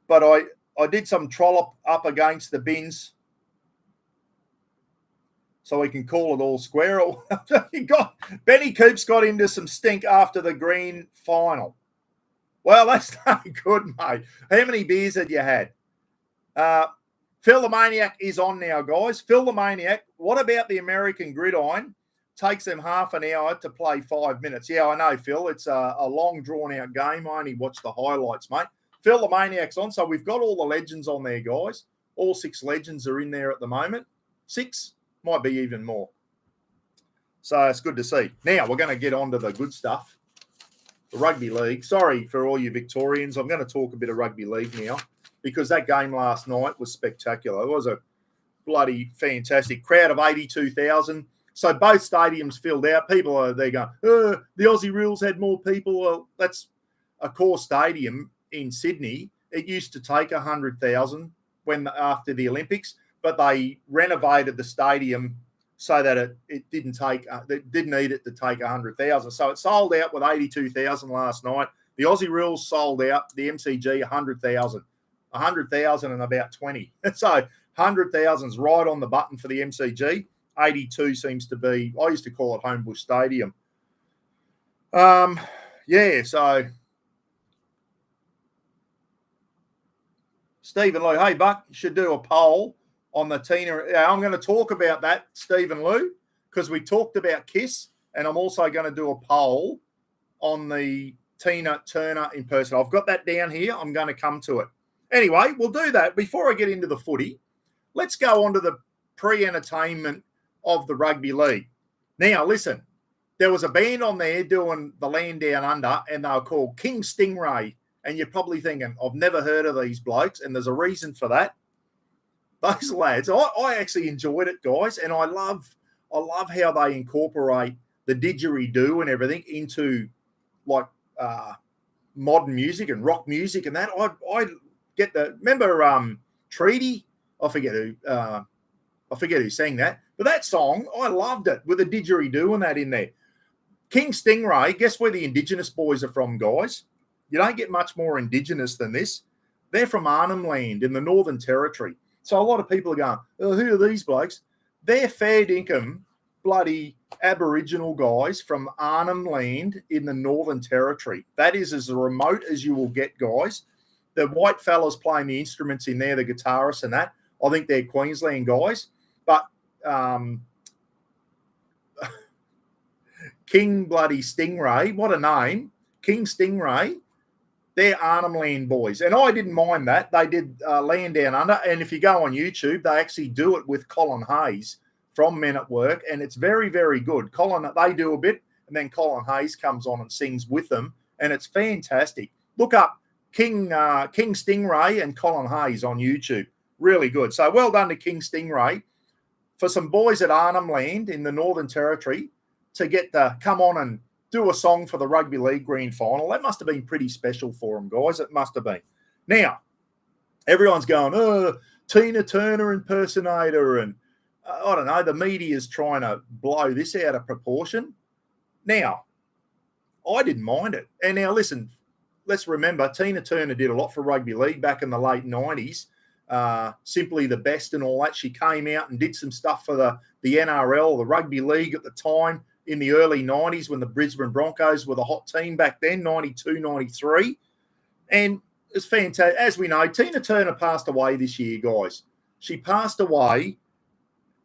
but I did some trollop up against the bins. so we can call it all square. Benny Coops got into some stink after the grand final. Well, that's not good, mate. How many beers had you had? Phil the Maniac is on now, guys. Phil the Maniac, what about the American Gridiron? Takes them half an hour to play 5 minutes. Yeah, I know, Phil. It's a long, drawn-out game. I only watched the highlights, mate. Phil the Maniac's on, so we've got all the legends on there, guys. All 6 legends are in there at the moment. 6, might be even more. So it's good to see. Now, we're going to get on to the good stuff. The rugby league. Sorry for all you Victorians. I'm going to talk a bit of rugby league now because that game last night was spectacular. It was a bloody fantastic crowd of 82,000. So both stadiums filled out. People are there going, the Aussie Rules had more people. Well, that's a core stadium in Sydney. It used to take 100,000 after the Olympics, but they renovated the stadium so that it didn't need it to take 100,000. So it sold out with 82,000 last night. The Aussie Rules sold out, the MCG, 100,000. 100,000 and about 20. So 100,000 is right on the button for the MCG. 82 seems to be, I used to call it Homebush Stadium. So Stephen Lou, hey, Buck, you should do a poll on the Tina. I'm going to talk about that, Stephen Lou, because we talked about Kiss, and I'm also going to do a poll on the Tina Turner in person. I've got that down here. I'm going to come to it. Anyway, we'll do that. Before I get into the footy, let's go on to the pre-entertainment of the rugby league. Now, listen, there was a band on there doing the Land Down Under, and they were called King Stingray. And you're probably thinking, I've never heard of these blokes, and there's a reason for that. Those lads, I actually enjoyed it, guys, and I love how they incorporate the didgeridoo and everything into like modern music and rock music and that. I get remember Treaty? I forget who sang that, but that song I loved it with the didgeridoo and that in there. King Stingray, guess where the Indigenous boys are from, guys? You don't get much more Indigenous than this. They're from Arnhem Land in the Northern Territory. So a lot of people are going, oh, who are these blokes? They're fair dinkum, bloody Aboriginal guys from Arnhem Land in the Northern Territory. That is as remote as you will get, guys. The white fellas playing the instruments in there, the guitarists and that, I think they're Queensland guys. But King bloody Stingray, what a name. King Stingray, they're Arnhem Land boys. And I didn't mind that. They did Land Down Under. And if you go on YouTube, they actually do it with Colin Hayes from Men at Work. And it's very, very good. They do a bit, and then Colin Hayes comes on and sings with them. And it's fantastic. Look up King Stingray and Colin Hayes on YouTube. Really good. So well done to King Stingray for some boys at Arnhem Land in the Northern Territory to get to come on and do a song for the Rugby League Grand Final. That must have been pretty special for them, guys. It must have been. Now, everyone's going, Tina Turner impersonator, and I don't know, the media's trying to blow this out of proportion. Now, I didn't mind it. And now, listen, let's remember, Tina Turner did a lot for rugby league back in the late 90s. Simply the Best and all that. She came out and did some stuff for the NRL, the rugby league at the time, in the early 90s when the Brisbane Broncos were the hot team back then, 92, 93. And it's fantastic. As we know, Tina Turner passed away this year, guys. She passed away,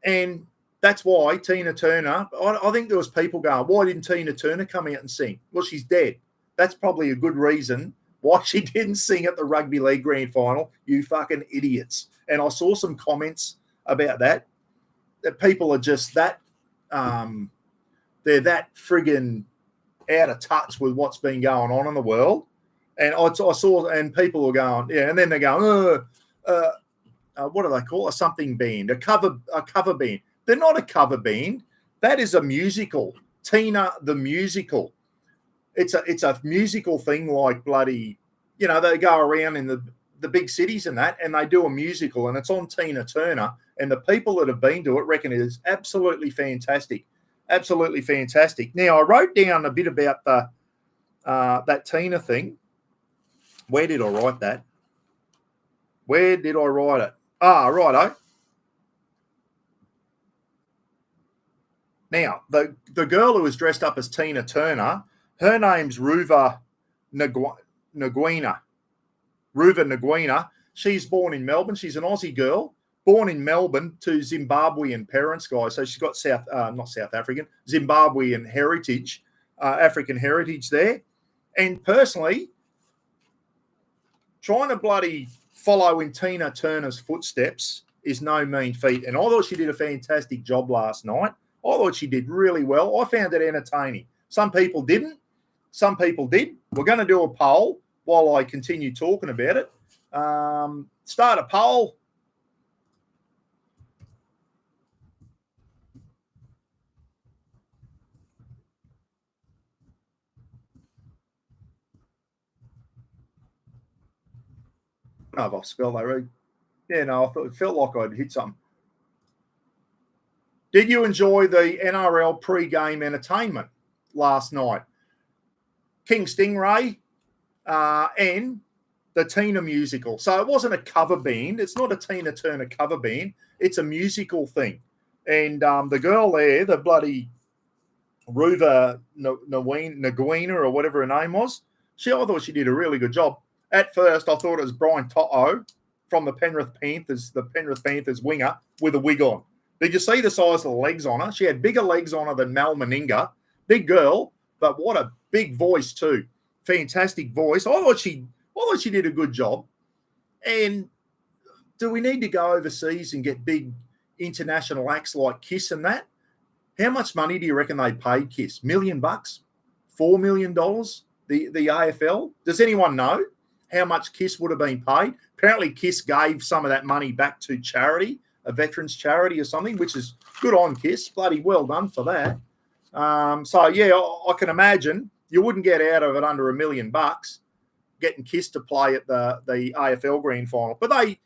and that's why Tina Turner, I think there was people going, why didn't Tina Turner come out and sing? Well, she's dead. That's probably a good reason why she didn't sing at the Rugby League Grand Final, you fucking idiots. And I saw some comments about that people are just that they're that friggin' out of touch with what's been going on in the world. And I saw, and people were going, yeah, and then they're going, what do they call it? A something band, a cover band. They're not a cover band. That is a musical. Tina the Musical. It's a musical thing like bloody, they go around in the big cities and that, and they do a musical, and it's on Tina Turner. And the people that have been to it reckon it is absolutely fantastic. Absolutely fantastic. Now, I wrote down a bit about that Tina thing. Where did I write that? Where did I write it? Righto. Now, the girl who was dressed up as Tina Turner, her name's Ruva Nguina. Ruva Nguina. She's born in Melbourne. She's an Aussie girl, born in Melbourne to Zimbabwean parents, guys. So she's got not South African, Zimbabwean heritage, African heritage there. And personally, trying to bloody follow in Tina Turner's footsteps is no mean feat. And I thought she did a fantastic job last night. I thought she did really well. I found it entertaining. Some people didn't. Some people did. We're going to do a poll while I continue talking about it. Start a poll. Oh, if I've spelled that right. Yeah, no, I thought it felt like I'd hit something. Did you enjoy the NRL pre-game entertainment last night? King Stingray and the Tina musical. So it wasn't a cover band. It's not a Tina Turner cover band. It's a musical thing. And the girl there, the bloody Ruva Nguina or whatever her name was, I thought she did a really good job. At first, I thought it was Brian To'o from the Penrith Panthers winger with a wig on. Did you see the size of the legs on her? She had bigger legs on her than Mal Meninga. Big girl, but what a big voice too. Fantastic voice. I thought she did a good job. And do we need to go overseas and get big international acts like Kiss and that? How much money do you reckon they paid Kiss? $1 million? $4 million? The AFL? Does anyone know how much Kiss would have been paid? Apparently Kiss gave some of that money back to charity, a veterans charity or something, which is good on Kiss. Bloody well done for that. So, yeah, I can imagine you wouldn't get out of it under $1 million getting Kiss to play at the AFL Grand Final. But the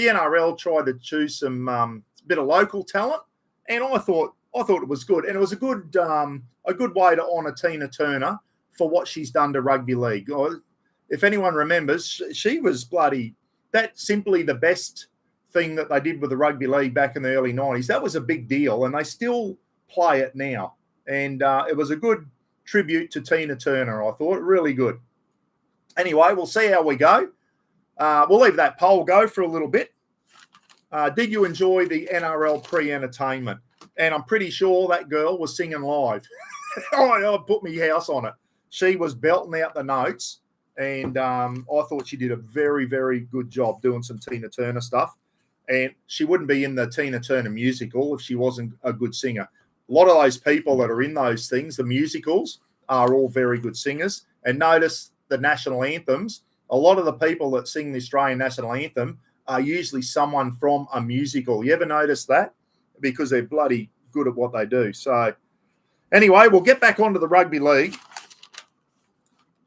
NRL tried to choose some bit of local talent, and I thought it was good. And it was a good way to honour Tina Turner for what she's done to rugby league. If anyone remembers, she was that's simply the best thing that they did with the rugby league back in the early 90s. That was a big deal, and they still play it now. And it was a good tribute to Tina Turner, I thought. Really good. Anyway, we'll see how we go. We'll leave that poll go for a little bit. Did you enjoy the NRL pre-entertainment? And I'm pretty sure that girl was singing live. I put my house on it. She was belting out the notes, and I thought she did a very, very good job doing some Tina Turner stuff. And she wouldn't be in the Tina Turner musical if she wasn't a good singer. A lot of those people that are in those things, the musicals, are all very good singers. And notice the national anthems, a lot of the people that sing the Australian national anthem are usually someone from a musical. You ever notice that? Because they're bloody good at what they do. So anyway, we'll get back onto the rugby league.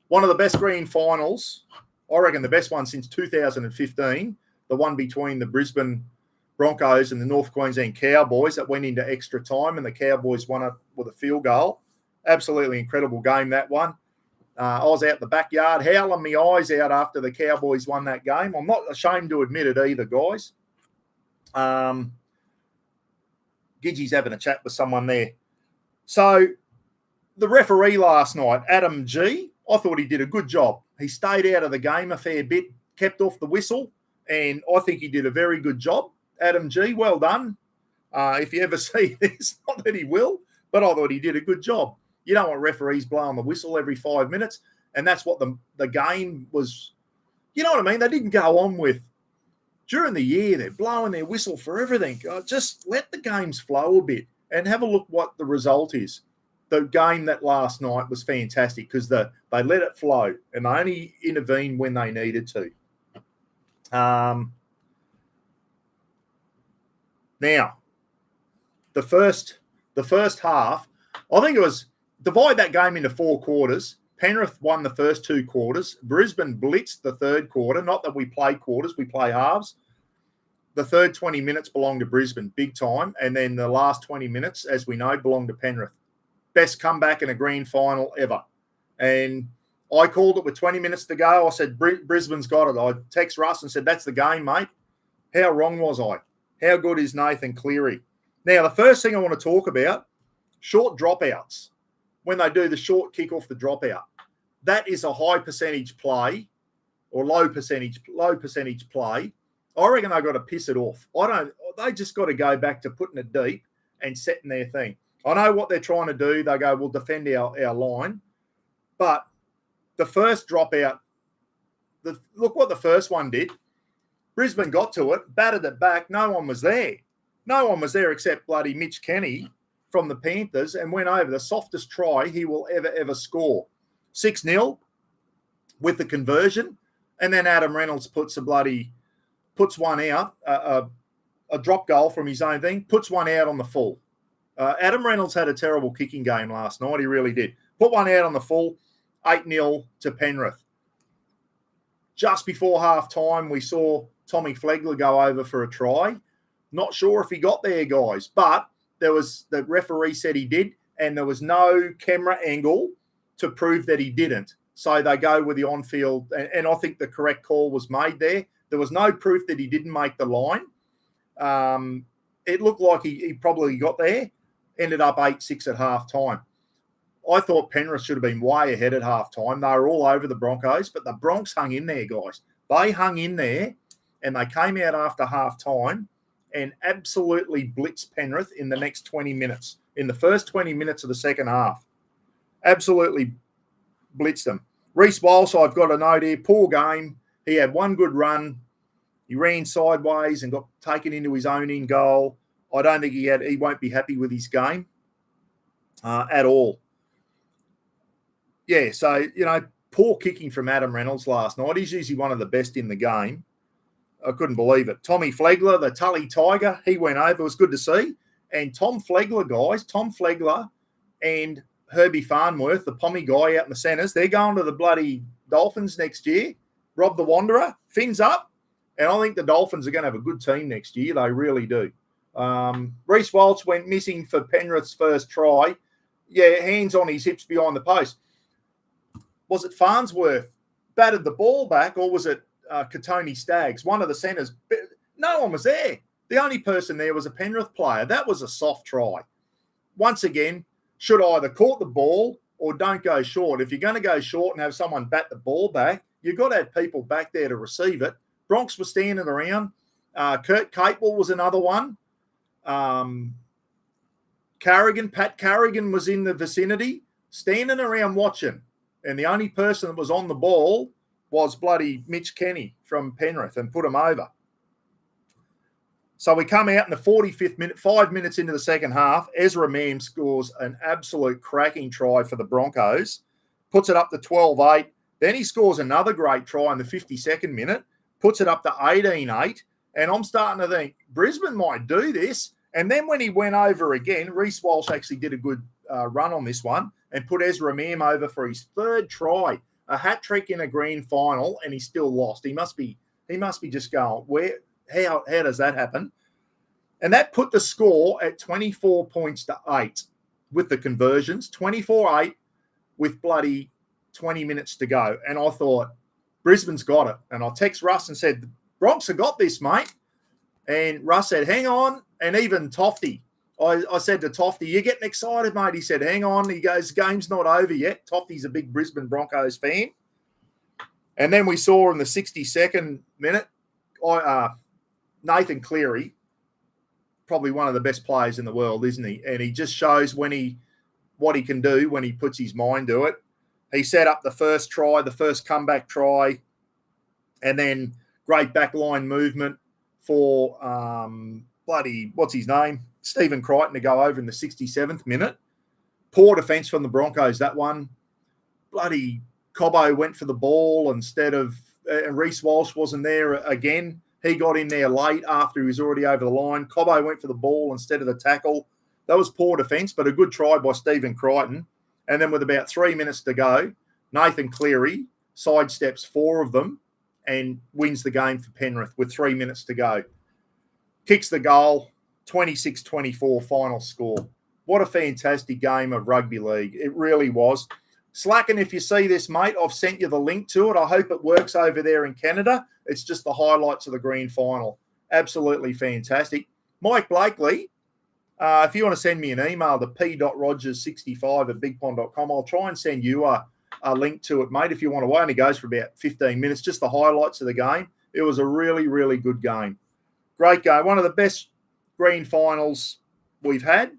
One of the best grand finals, I reckon the best one since 2015, the one between the Brisbane Broncos and the North Queensland Cowboys that went into extra time, and the Cowboys won it with a field goal. Absolutely incredible game, that one. I was out the backyard howling my eyes out after the Cowboys won that game. I'm not ashamed to admit it either, guys. Gidgey's having a chat with someone there. So the referee last night, Adam G., I thought he did a good job. He stayed out of the game a fair bit, kept off the whistle, and I think he did a very good job. Adam G., well done. If you ever see this, not that he will, but I thought he did a good job. You don't want referees blowing the whistle every 5 minutes, and that's what the game was. You know what I mean? They didn't go on with. During the year, they're blowing their whistle for everything. Just let the games flow a bit and have a look what the result is. The game that last night was fantastic because they let it flow and they only intervened when they needed to. Now, the first half, I think it was divide that game into 4 quarters. Penrith won the first 2 quarters. Brisbane blitzed the third quarter. Not that we play quarters, we play halves. The third 20 minutes belonged to Brisbane, big time. And then the last 20 minutes, as we know, belonged to Penrith. Best comeback in a grand final ever. And I called it with 20 minutes to go. I said, Brisbane's got it. I text Russ and said, that's the game, mate. How wrong was I? How good is Nathan Cleary? Now, the first thing I want to talk about, short dropouts, when they do the short kick off the dropout, that is a high percentage play or low percentage play. I reckon they got to piss it off. They just got to go back to putting it deep and setting their thing. I know what they're trying to do. They go, we'll defend our line. But the first dropout, look what the first one did. Brisbane got to it, batted it back. No one was there. No one was there except bloody Mitch Kenny from the Panthers and went over the softest try he will ever score. 6-0 with the conversion. And then Adam Reynolds puts one out, a drop goal from his own thing, puts one out on the full. Adam Reynolds had a terrible kicking game last night. He really did. Put one out on the full, 8-0 to Penrith. Just before half-time, we saw Tommy Flegler go over for a try. Not sure if he got there, guys, but the referee said he did, and there was no camera angle to prove that he didn't. So they go with the on-field, and I think the correct call was made there. There was no proof that he didn't make the line. It looked like he probably got there, ended up 8-6 at half-time. I thought Penrith should have been way ahead at half-time. They were all over the Broncos, but the Bronx hung in there, guys. They hung in there, and they came out after half-time and absolutely blitzed Penrith in the next 20 minutes, in the first 20 minutes of the second half. Absolutely blitzed them. Reece Walsh, I've got a note here, poor game. He had one good run. He ran sideways and got taken into his own in goal. I don't think he won't be happy with his game at all. Yeah, so, poor kicking from Adam Reynolds last night. He's usually one of the best in the game. I couldn't believe it. Tommy Flegler, the Tully Tiger, he went over. It was good to see. And Tom Flegler and Herbie Farnworth, the Pommy guy out in the centres, they're going to the bloody Dolphins next year. Rob the Wanderer, fins up. And I think the Dolphins are going to have a good team next year. They really do. Reece Walsh went missing for Penrith's first try. Yeah, hands on his hips behind the post. Was it Farnsworth batted the ball back, or was it Katoni Staggs, one of the centres? No one was there. The only person there was a Penrith player. That was a soft try. Once again, should either caught the ball or don't go short. If you're going to go short and have someone bat the ball back, you've got to have people back there to receive it. Bronx was standing around. Kurt Capewell was another one. Pat Carrigan was in the vicinity, standing around watching. And the only person that was on the ball was bloody Mitch Kenny from Penrith and put him over. So we come out in the 45th minute, 5 minutes into the second half. Ezra Mam scores an absolute cracking try for the Broncos, puts it up to 12-8. Then he scores another great try in the 52nd minute, puts it up to 18-8. And I'm starting to think Brisbane might do this. And then when he went over again, Reece Walsh actually did a good run on this one and put Ezra Mam over for his third try, a hat trick in a grand final, and he still lost. He must be just going, how does that happen? And that put the score at 24 points to 8 with the conversions, 24-8 with bloody 20 minutes to go. And I thought, Brisbane's got it. And I text Russ and said, the Bronx have got this, mate. And Russ said, hang on. And even Tofty, I said to Tofty, you're getting excited, mate. He said, hang on. He goes, game's not over yet. Tofty's a big Brisbane Broncos fan. And then we saw in the 62nd minute, Nathan Cleary, probably one of the best players in the world, isn't he? And he just shows what he can do when he puts his mind to it. He set up the first try, the first comeback try, and then great backline movement for what's his name? Stephen Crichton to go over in the 67th minute. Poor defence from the Broncos, that one. Bloody Cobbo went for the ball instead of Reece Walsh wasn't there again. He got in there late after he was already over the line. Cobbo went for the ball instead of the tackle. That was poor defence, but a good try by Stephen Crichton. And then with about 3 minutes to go, Nathan Cleary sidesteps 4 of them and wins the game for Penrith with 3 minutes to go. Kicks the goal, 26-24 final score. What a fantastic game of rugby league. It really was. Slacken, if you see this, mate, I've sent you the link to it. I hope it works over there in Canada. It's just the highlights of the grand final. Absolutely fantastic. Mike Blakely, If you want to send me an email to p.rogers65@bigpond.com, I'll try and send you a link to it, mate, if you want to. It only goes for about 15 minutes, just the highlights of the game. It was a really, really good game. Great game. One of the best Grand Finals we've had.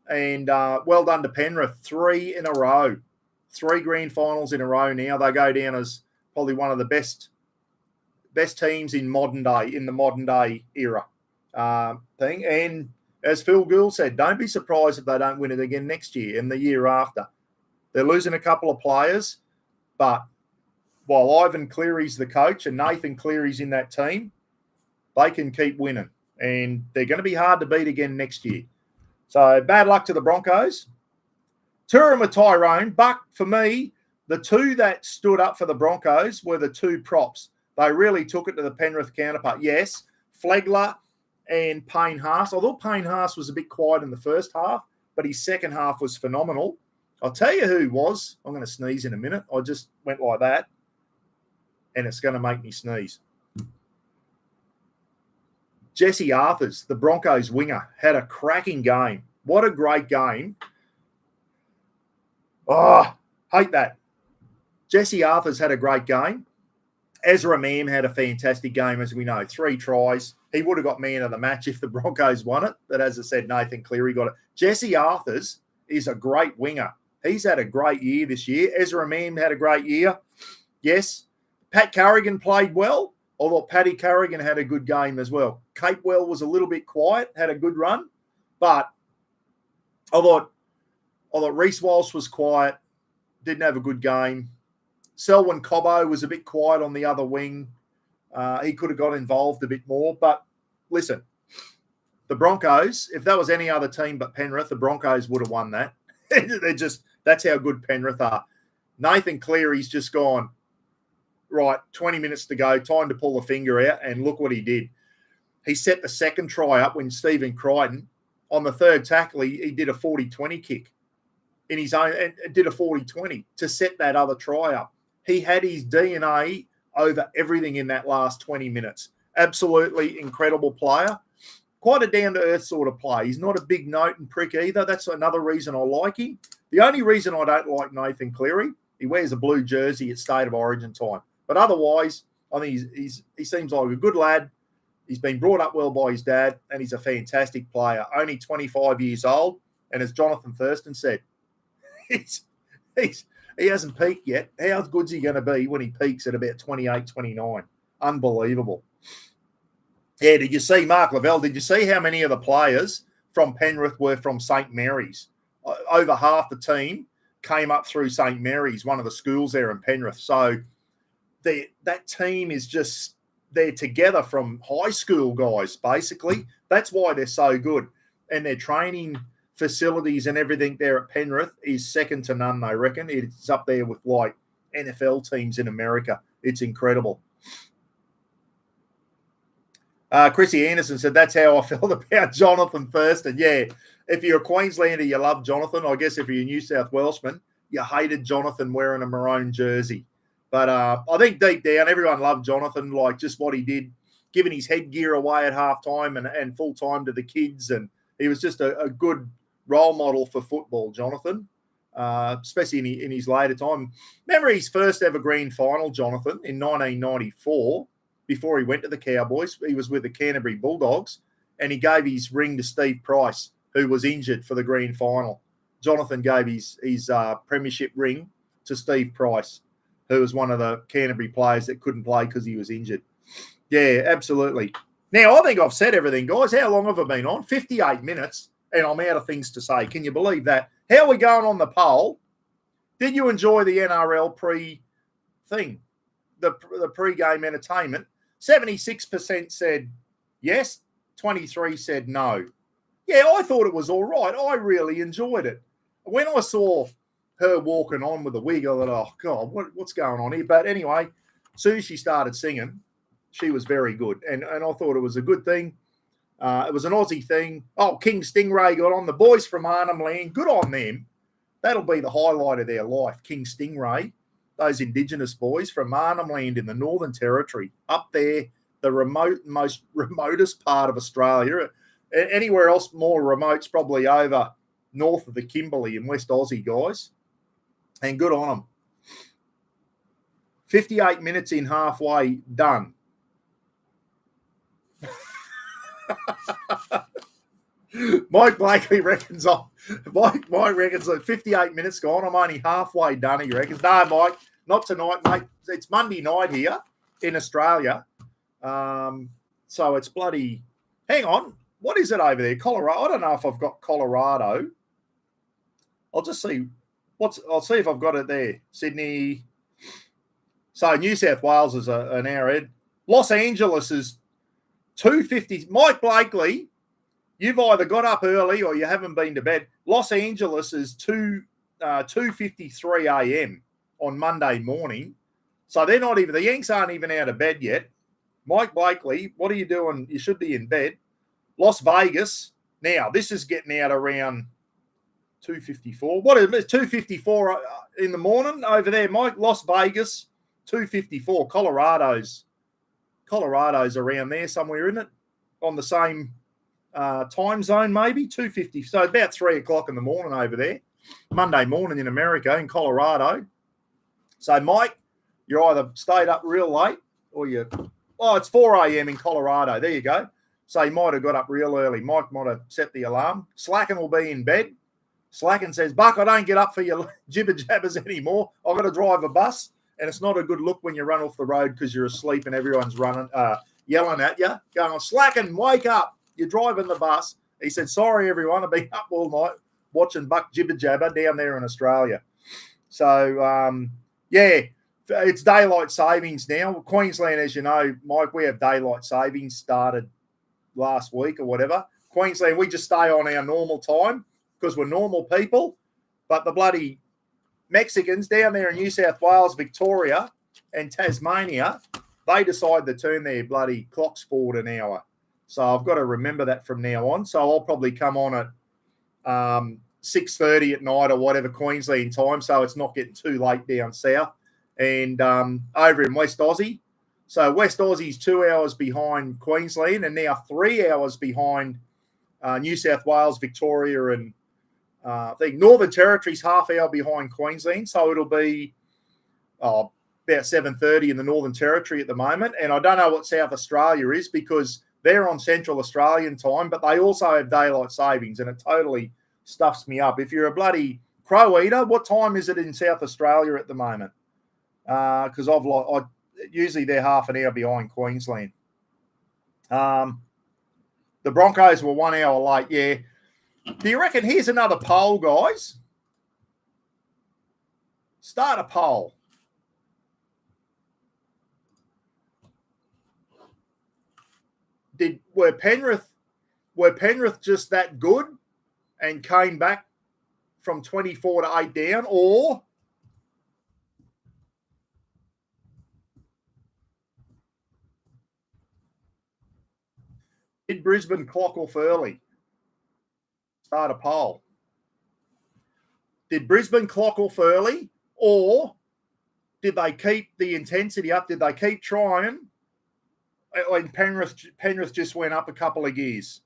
And well done to Penrith. 3 in a row. 3 Grand Finals in a row now. They go down as probably one of the best teams in the modern day era thing. And as Phil Gould said, don't be surprised if they don't win it again next year and the year after. They're losing a couple of players, but while Ivan Cleary's the coach and Nathan Cleary's in that team, they can keep winning. And they're going to be hard to beat again next year. So bad luck to the Broncos. Turum or Tyrone. Buck, for me, the two that stood up for the Broncos were the two props. They really took it to the Penrith counterpart. Yes, Flegler and Payne Haas. Although Payne Haas was a bit quiet in the first half, but his second half was phenomenal. I'll tell you who was. I'm going to sneeze in a minute. I just went like that, and it's going to make me sneeze. Jesse Arthurs, the Broncos winger, had a cracking game. What a great game. Oh, hate that. Jesse Arthurs had a great game. Ezra Mam had a fantastic game, as we know. 3 tries. He would have got man of the match if the Broncos won it. But as I said, Nathan Cleary got it. Jesse Arthurs is a great winger. He's had a great year this year. Ezra Mam had a great year. Yes. Pat Carrigan played well, although Paddy Carrigan had a good game as well. Capewell was a little bit quiet, had a good run. But I thought Reece Walsh was quiet, didn't have a good game. Selwyn Cobbo was a bit quiet on the other wing. He could have got involved a bit more. But listen, the Broncos, if that was any other team but Penrith, the Broncos would have won that. That's how good Penrith are. Nathan Cleary's just gone, right, 20 minutes to go, time to pull the finger out, and look what he did. He set the second try up when Stephen Crichton, on the third tackle, he did a 40-20 kick in his own, and did a 40-20 to set that other try up. He had his DNA over everything in that last 20 minutes. Absolutely incredible player. Quite a down-to-earth sort of play. He's not a big note and prick either. That's another reason I like him. The only reason I don't like Nathan Cleary, he wears a blue jersey at State of Origin time. But otherwise, I think he seems like a good lad. He's been brought up well by his dad, and he's a fantastic player. Only 25 years old, and as Jonathan Thurston said, he hasn't peaked yet. How good's he going to be when he peaks at about 28, 29? Unbelievable. Yeah, did you see, Mark Lavelle, did you see how many of the players from Penrith were from St. Mary's? Over half the team came up through St. Mary's, one of the schools there in Penrith. So that team is just, they're together from high school guys, basically. That's why they're so good. And their training facilities and everything there at Penrith is second to none, they reckon. It's up there with, like, NFL teams in America. It's incredible. Chrissy Anderson said, that's how I felt about Jonathan Thurston. Yeah, if you're a Queenslander, you love Jonathan. I guess if you're a New South Welshman, you hated Jonathan wearing a maroon jersey. But I think deep down, everyone loved Jonathan, like just what he did, giving his headgear away at halftime and full time to the kids. And he was just a good role model for football, Jonathan, especially in his later time. Remember his first ever Grand Final, Jonathan, in 1994, before he went to the Cowboys. He was with the Canterbury Bulldogs, and he gave his ring to Steve Price, who was injured for the Grand Final. Jonathan gave his premiership ring to Steve Price, who was one of the Canterbury players that couldn't play because he was injured. Yeah, absolutely. Now, I think I've said everything, guys. How long have I been on? 58 minutes, and I'm out of things to say. Can you believe that? How are we going on the poll? Did you enjoy the NRL pre-thing, the pre-game entertainment? 76% said yes, 23% said no. Yeah, I thought it was all right. I really enjoyed it. When I saw her walking on with the wig, I thought, oh, God, what's going on here? But anyway, as soon as she started singing, she was very good. And I thought it was a good thing. It was an Aussie thing. Oh, King Stingray got on. The boys from Arnhem Land, good on them. That'll be the highlight of their life, King Stingray. Those Indigenous boys from Arnhem Land in the Northern Territory, up there, the remotest part of Australia. Anywhere else more remote's probably over north of the Kimberley in West Aussie, guys. And good on them. 58 minutes in halfway, done. Mike Blakely reckons Mike reckons that 58 minutes gone. I'm only halfway done, he reckons. No, Mike, not tonight, mate. It's Monday night here in Australia. So it's bloody... Hang on. What is it over there? Colorado? I don't know if I've got Colorado. I'll just see. I'll see if I've got it there. Sydney. So New South Wales is an hour ahead. Los Angeles is 2:50. Mike Blakely, you've either got up early or you haven't been to bed. Los Angeles is 2:53 a.m. on Monday morning. So they're not even, the Yanks aren't even out of bed yet. Mike Blakely, what are you doing? You should be in bed. Las Vegas. Now, this is getting out around 2:54. What is it? 2:54 in the morning over there, Mike. Las Vegas, 2:54. Colorado's around there somewhere, isn't it? On the same time zone, maybe 2:50. So about 3 o'clock in the morning over there, Monday morning in America, in Colorado. So, Mike, you either stayed up real late or it's 4 a.m. in Colorado. There you go. So he might have got up real early. Mike might have set the alarm. Slacken will be in bed. Slacken says, Buck, I don't get up for your jibber jabbers anymore. I've got to drive a bus. And it's not a good look when you run off the road because you're asleep and everyone's running, yelling at you, going, Slacken, wake up. You're driving the bus. He said, sorry, everyone. I've been up all night watching Buck jibber jabber down there in Australia. So, it's daylight savings now. Queensland, as you know, Mike, we have daylight savings started last week or whatever. Queensland, we just stay on our normal time because we're normal people. But the bloody Mexicans down there in New South Wales, Victoria, and Tasmania, they decide to turn their bloody clocks forward an hour. So I've got to remember that from now on. So I'll probably come on at 6:30 at night or whatever Queensland time, so it's not getting too late down south. And over in West Aussie. So West Aussie's 2 hours behind Queensland and now 3 hours behind New South Wales, Victoria, and I think Northern Territory's half hour behind Queensland. So it'll be about 7:30 in the Northern Territory at the moment. And I don't know what South Australia is because they're on Central Australian time, but they also have daylight savings, and it totally stuffs me up. If you're a bloody crow eater, what time is it in South Australia at the moment? Because usually they're half an hour behind Queensland. The Broncos were 1 hour late, yeah. Do you reckon, here's another poll, guys. Start a poll. Were Penrith just that good and came back from 24 to 8 down, or did Brisbane clock off early? Start a poll. Did Brisbane clock off early, or did they keep the intensity up? Did they keep trying? And Penrith just went up a couple of gears.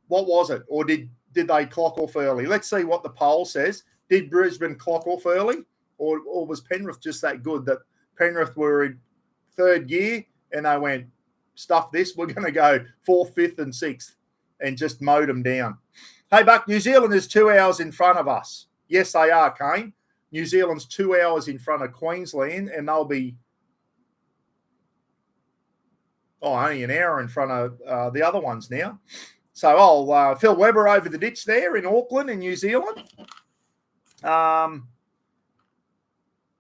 What was it? Or did they clock off early? Let's see what the poll says. Did Brisbane clock off early, or was Penrith just that good that Penrith were in third gear and they went, stuff this, we're going to go fourth, fifth, and sixth and just mowed them down? Hey, Buck, New Zealand is 2 hours in front of us. Yes, they are, Kane. New Zealand's 2 hours in front of Queensland, and they'll be only an hour in front of the other ones now. So Phil Weber over the ditch there in Auckland in New Zealand.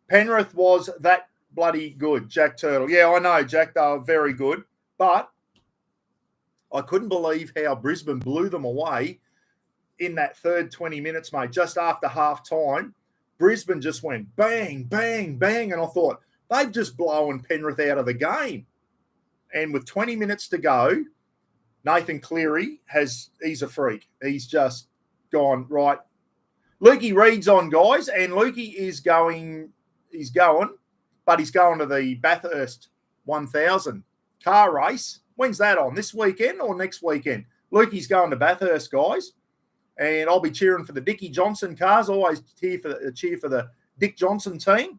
Penrith was that bloody good, Jack Turtle. Yeah, I know, Jack, they were very good. But I couldn't believe how Brisbane blew them away in that third 20 minutes, mate. Just after half time, Brisbane just went bang, bang, bang. And I thought, they've just blown Penrith out of the game. And with 20 minutes to go, Nathan Cleary he's a freak. He's just gone, right. Lukey Reed's on, guys, and Lukey is going, but he's going to the Bathurst 1000 car race. When's that on? This weekend or next weekend? Lukey's going to Bathurst, guys, and I'll be cheering for the Dickie Johnson cars. Always cheer for the Dick Johnson team.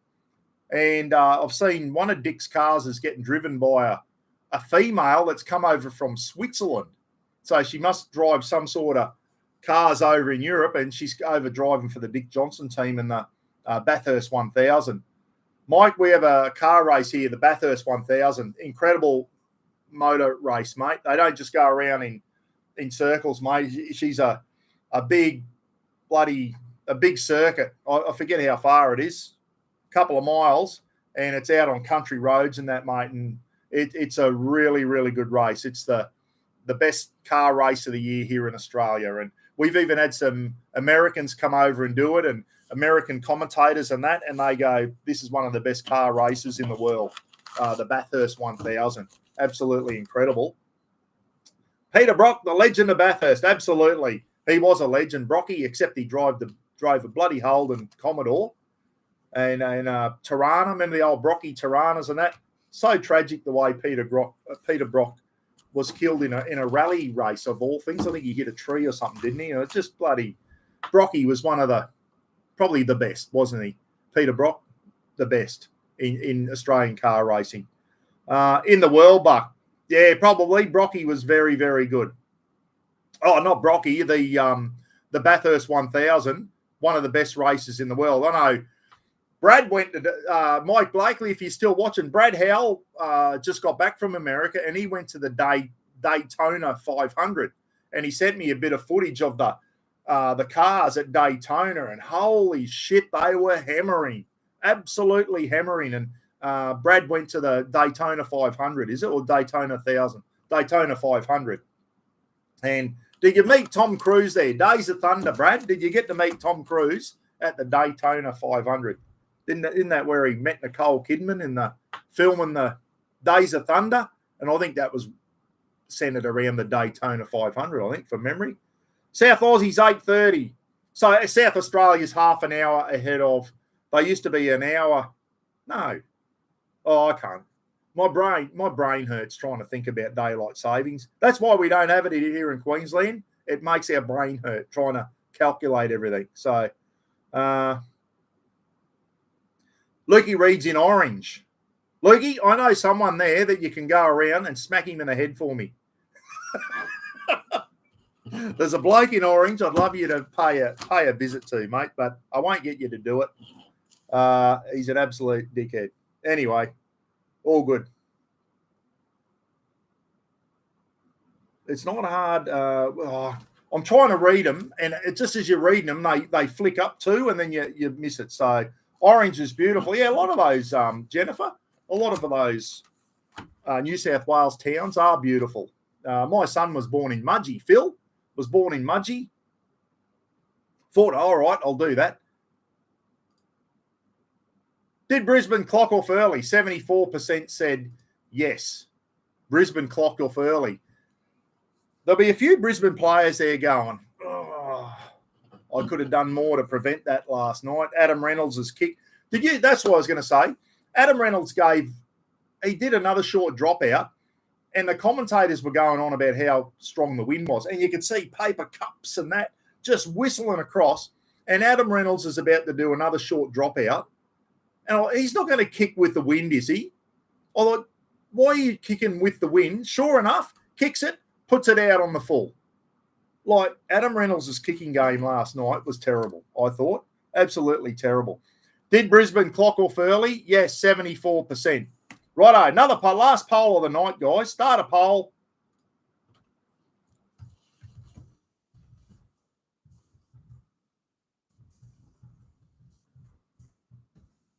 And I've seen one of Dick's cars is getting driven by a female that's come over from Switzerland. So she must drive some sort of cars over in Europe, and she's over driving for the Dick Johnson team in the Bathurst 1000. Mike, we have a car race here, the Bathurst 1000. Incredible motor race, mate. They don't just go around in circles, mate. She's a big circuit. I forget how far it is, a couple of miles, and it's out on country roads and that, mate. And it's a really, really good race. It's the best car race of the year here in Australia. And we've even had some Americans come over and do it, and American commentators and that, and they go, this is one of the best car races in the world, the Bathurst 1000. Absolutely incredible. Peter Brock, the legend of Bathurst. Absolutely. He was a legend, Brocky, except he drove a bloody Holden Commodore and Tirana. Remember the old Brocky Tiranas and that? So tragic the way Peter Brock was killed in a rally race of all things. I think he hit a tree or something, didn't he? It's just bloody. Brocky was one of probably the best, wasn't he? Peter Brock, the best in Australian car racing. In the world, Buck. Yeah, probably. Brocky was very, very good. Oh, not Brocky, the Bathurst 1000, one of the best races in the world. I know Brad went to Mike Blakely, if you're still watching. Brad Howell just got back from America, and he went to the Daytona 500, and he sent me a bit of footage of the cars at Daytona, and holy shit, they were hammering, absolutely hammering. And Brad went to the Daytona 500, is it, or Daytona 1000? Daytona 500. And did you meet Tom Cruise there? Days of Thunder, Brad. Did you get to meet Tom Cruise at the Daytona 500? Isn't that where he met Nicole Kidman in the filming the Days of Thunder? And I think that was centered around the Daytona 500, I think, from memory. South Aussie's 8:30. So South Australia's half an hour ahead of. They used to be an hour. No. Oh, I can't. My brain hurts trying to think about daylight savings. That's why we don't have it here in Queensland. It makes our brain hurt trying to calculate everything. So, Lukey reads in orange. Lukey, I know someone there that you can go around and smack him in the head for me. There's a bloke in orange I'd love you to pay a visit to, mate, but I won't get you to do it. He's an absolute dickhead. Anyway, all good. It's not hard. I'm trying to read them, and just as you're reading them, they flick up too, and then you miss it. So orange is beautiful. Yeah, a lot of those, Jennifer, a lot of those New South Wales towns are beautiful. My son was born in Mudgee. Phil was born in Mudgee. Thought, all right, I'll do that. Did Brisbane clock off early? 74% said yes. Brisbane clocked off early. There'll be a few Brisbane players there going, oh, I could have done more to prevent that last night. Adam Reynolds' kick. That's what I was going to say. Adam Reynolds he did another short dropout, and the commentators were going on about how strong the wind was. And you could see paper cups and that just whistling across. And Adam Reynolds is about to do another short dropout. And he's not going to kick with the wind, is he? I thought, why are you kicking with the wind? Sure enough, kicks it, puts it out on the full. Like, Adam Reynolds' kicking game last night was terrible, I thought. Absolutely terrible. Did Brisbane clock off early? Yes, 74%. Righto, another poll, last poll of the night, guys. Start a poll.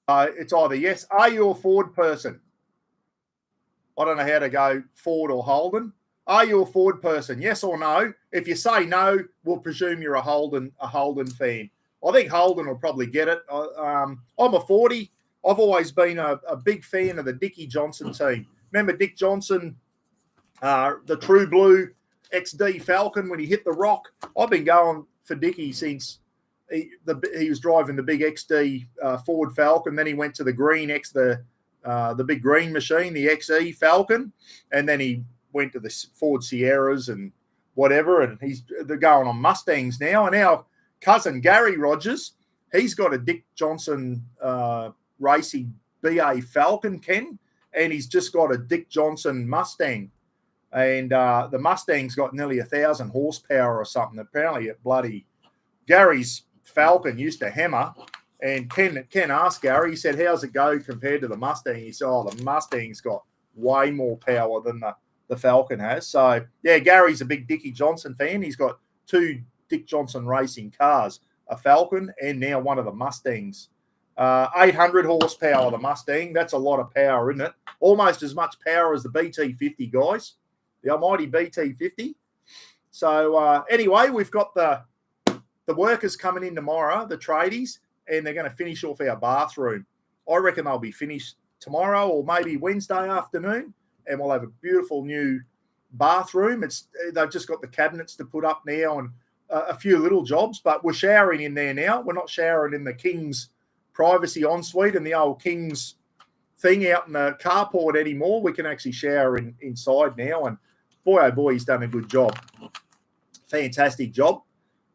It's either yes, are you a Ford person? I don't know how to go Ford or Holden. Are you a Ford person? Yes or no? If you say no, we'll presume you're a Holden fan. I think Holden will probably get it. I'm a 40. I've always been a big fan of the Dickie Johnson team. Remember Dick Johnson, the True Blue XD Falcon when he hit the rock? I've been going for Dickie since he was driving the big XD Ford Falcon. Then he went to the green the big green machine, the XE Falcon, and then he went to the Ford Sierras and whatever, and they're going on Mustangs now. And our cousin Gary Rogers, he's got a Dick Johnson racing BA Falcon, Ken, and he's just got a Dick Johnson Mustang. And the Mustang's got nearly 1,000 horsepower or something. Apparently, Gary's Falcon used to hammer. And Ken asked Gary, he said, how's it go compared to the Mustang? He said, the Mustang's got way more power than the Falcon has. So, yeah, Gary's a big Dickie Johnson fan. He's got 2 Dick Johnson racing cars, a Falcon and now one of the Mustangs. 800 horsepower, the Mustang. That's a lot of power, isn't it? Almost as much power as the BT50, guys. The almighty BT50. So, anyway, we've got the workers coming in tomorrow, the tradies, and they're going to finish off our bathroom. I reckon they'll be finished tomorrow or maybe Wednesday afternoon, and we'll have a beautiful new bathroom. They've just got the cabinets to put up now and a few little jobs, but we're showering in there now. We're not showering in the King's privacy ensuite and the old King's thing out in the carport anymore. We can actually shower inside now, and boy, oh boy, he's done a good job. Fantastic job.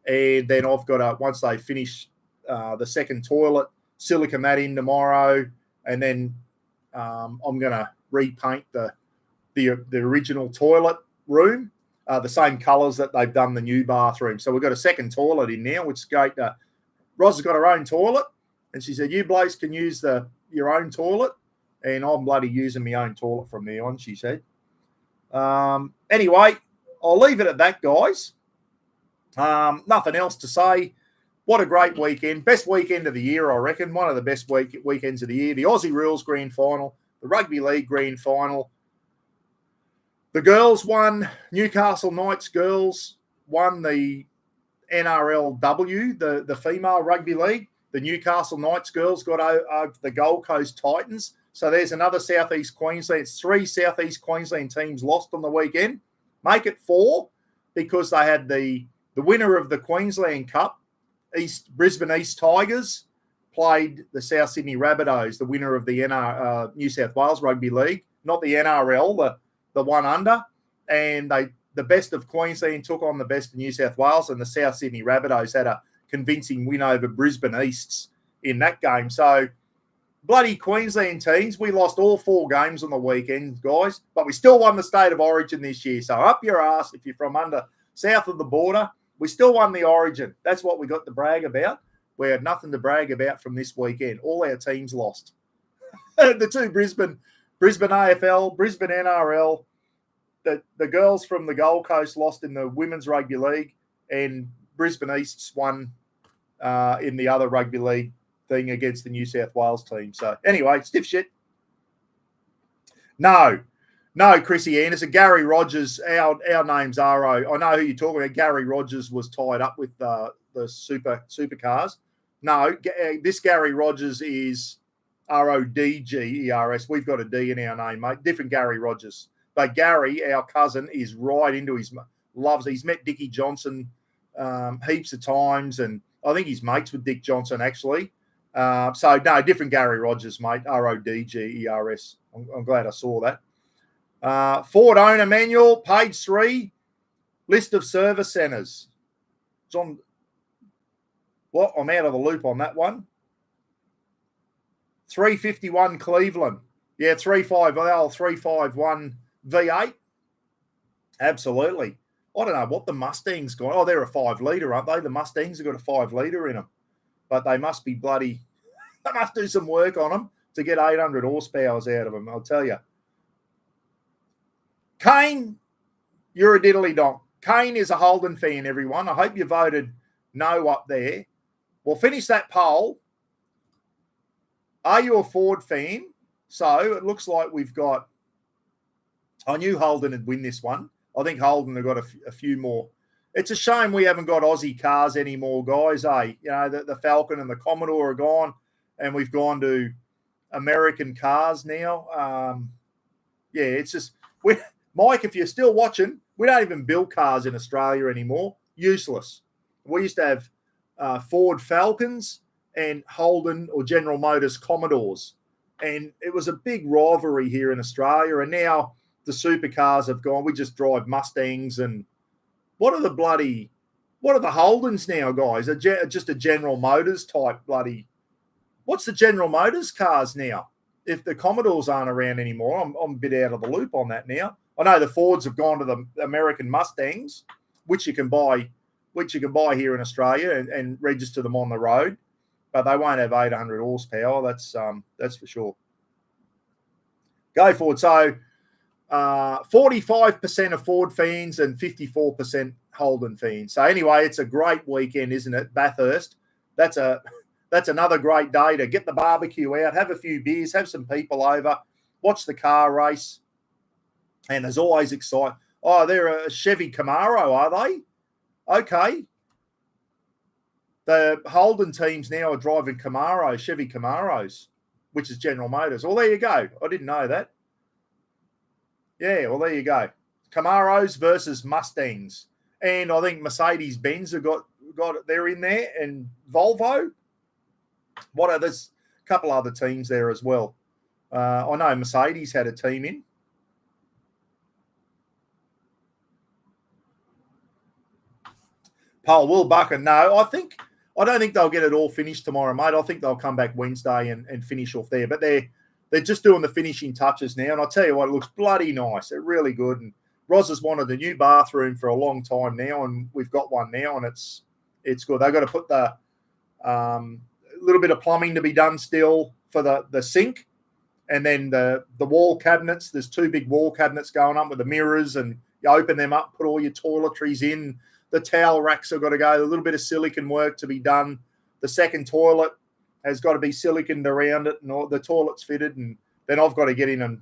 And then I've got once they finish the second toilet, silicone that in tomorrow, and then I'm going to repaint the original toilet room, the same colours that they've done the new bathroom. So we've got a second toilet in now, which is great. Roz has got her own toilet, and she said, you blokes can use your own toilet, and I'm bloody using my own toilet from there on, she said. Anyway, I'll leave it at that, guys. Nothing else to say. What a great weekend. Best weekend of the year, I reckon. One of the best weekends of the year. The Aussie Rules Grand Final, the Rugby League Grand Final. The girls won. Newcastle Knights girls won the NRLW, the female rugby league. The Newcastle Knights girls got over the Gold Coast Titans. So there's another Southeast Queensland. 3 Southeast Queensland teams lost on the weekend. Make it 4 because they had the winner of the Queensland Cup, Brisbane East Tigers, played the South Sydney Rabbitohs, the winner of the New South Wales Rugby League, not the NRL, the one under. And the best of Queensland took on the best of New South Wales, and the South Sydney Rabbitohs had a convincing win over Brisbane Easts in that game. So, bloody Queensland teams, we lost all 4 games on the weekend, guys, but we still won the State of Origin this year. So up your ass if you're from south of the border. We still won the Origin. That's what we got to brag about. We had nothing to brag about from this weekend. All our teams lost. The 2 Brisbane AFL, Brisbane NRL, the girls from the Gold Coast lost in the Women's Rugby League, and Brisbane Easts won in the other rugby league thing against the New South Wales team. So anyway, stiff shit. No, Chrissy Anderson. Gary Rogers, our name's RO. I know who you're talking about. Gary Rogers was tied up with the supercars. No, this Gary Rogers is RODGERS. We've got a D in our name, mate. Different Gary Rogers. But Gary, our cousin, is right into he's met Dickie Johnson heaps of times, and I think he's mates with Dick Johnson, actually. So, no, different Gary Rogers, mate. RODGERS. I'm glad I saw that. Ford owner manual, page 3, list of service centres. It's on. What? I'm out of the loop on that one. 351 Cleveland. Yeah, 351 V8. Absolutely. I don't know what the Mustangs got. Oh, they're a 5 litre, aren't they? The Mustangs have got a 5 litre in them. But they must be they must do some work on them to get 800 horsepower out of them, I'll tell you. Kane, you're a diddly donk. Kane is a Holden fan, everyone. I hope you voted no up there. We'll finish that poll. Are you a Ford fan? So it looks like we've got, I knew Holden would win this one. I think Holden have got a few more. It's a shame we haven't got Aussie cars anymore, guys, eh? You know, the Falcon and the Commodore are gone, and we've gone to American cars now. Yeah, it's just, Mike, if you're still watching, we don't even build cars in Australia anymore. Useless. We used to have Ford Falcons and Holden or General Motors Commodores, and it was a big rivalry here in Australia, and now the supercars have gone. We just drive Mustangs and what are the Holdens now, guys? Just a General Motors type bloody. What's the General Motors cars now? If the Commodores aren't around anymore, I'm a bit out of the loop on that now. I know the Fords have gone to the American Mustangs, which you can buy here in Australia and register them on the road, but they won't have 800 horsepower. That's for sure. Go Ford. So 45% of Ford fans and 54% Holden fans. So anyway, it's a great weekend, isn't it? Bathurst. That's another great day to get the barbecue out, have a few beers, have some people over, watch the car race. And there's always excitement. Oh, they're a Chevy Camaro, are they? Okay. The Holden teams now are driving Chevy Camaros, which is General Motors. Well, there you go. I didn't know that. Yeah, well, there you go. Camaros versus Mustangs. And I think Mercedes-Benz have got they're in there, and Volvo. There's a couple other teams there as well. I know Mercedes had a team in. Paul Mrbuckaroonie, no, I don't think they'll get it all finished tomorrow, mate. I think they'll come back Wednesday and finish off there. But they're just doing the finishing touches now. And I'll tell you what, it looks bloody nice. They're really good. And Roz has wanted a new bathroom for a long time now, and we've got one now, and it's good. They've got to put the little bit of plumbing to be done still for the sink, and then the wall cabinets. There's 2 big wall cabinets going up with the mirrors, and you open them up, put all your toiletries in. The towel racks have got to go. A little bit of silicon work to be done. The second toilet has got to be siliconed around it, and all the toilet's fitted. And then I've got to get in and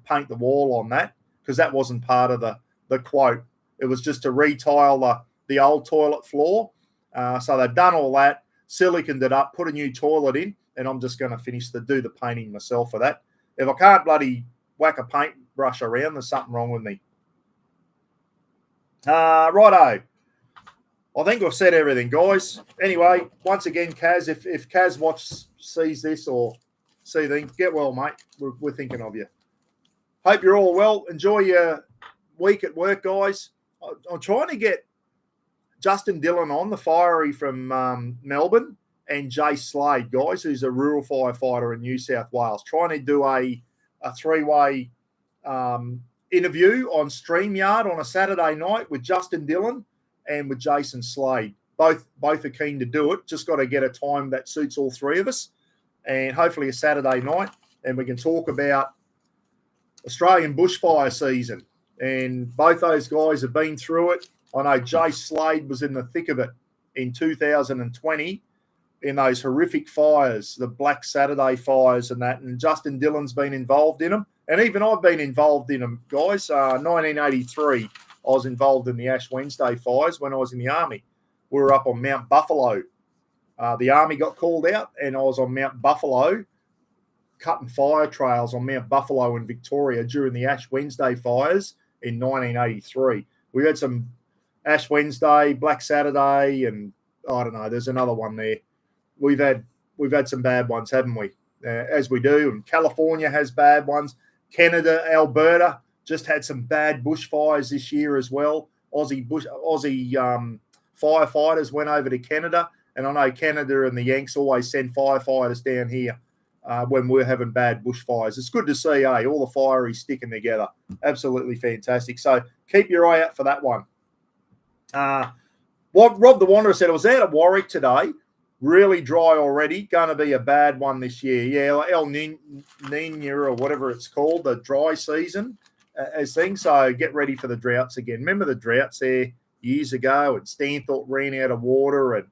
paint the wall on that, because that wasn't part of the quote. It was just to retile the old toilet floor. So they've done all that, siliconed it up, put a new toilet in, and I'm just going to do the painting myself for that. If I can't bloody whack a paintbrush around, there's something wrong with me. Righto. I think I've said everything, guys. Anyway, once again, Kaz, if Kaz sees this or see things, get well, mate. We're thinking of you. Hope you're all well. Enjoy your week at work, guys. I'm trying to get Justin Dillon on, the fiery from Melbourne, and Jay Slade, guys, who's a rural firefighter in New South Wales. Trying to do a 3-way interview on StreamYard on a Saturday night with Justin Dillon and with Jason Slade. Both are keen to do it. Just got to get a time that suits all 3 of us, and hopefully a Saturday night, and we can talk about Australian bushfire season. And both those guys have been through it. I know Jay Slade was in the thick of it in 2020 in those horrific fires, the Black Saturday fires and that, and Justin Dillon's been involved in them. And even I've been involved in them, guys. 1983, I was involved in the Ash Wednesday fires when I was in the Army. We were up on Mount Buffalo. The Army got called out, and I was on Mount Buffalo cutting fire trails on Mount Buffalo in Victoria during the Ash Wednesday fires in 1983. We had some Ash Wednesday, Black Saturday, and I don't know, there's another one there. We've had some bad ones, haven't we? As we do, and California has bad ones. Canada, Alberta just had some bad bushfires this year as well. Aussie firefighters went over to Canada, and I know Canada and the Yanks always send firefighters down here when we're having bad bushfires. It's good to see, all the fireys sticking together. Absolutely fantastic. So keep your eye out for that one. What Rob the Wanderer said, I was out at Warwick today. Really dry already. Going to be a bad one this year. Yeah, El Nino or whatever it's called, the dry season as things. So get ready for the droughts again. Remember the droughts there years ago, and Stanthorpe ran out of water, and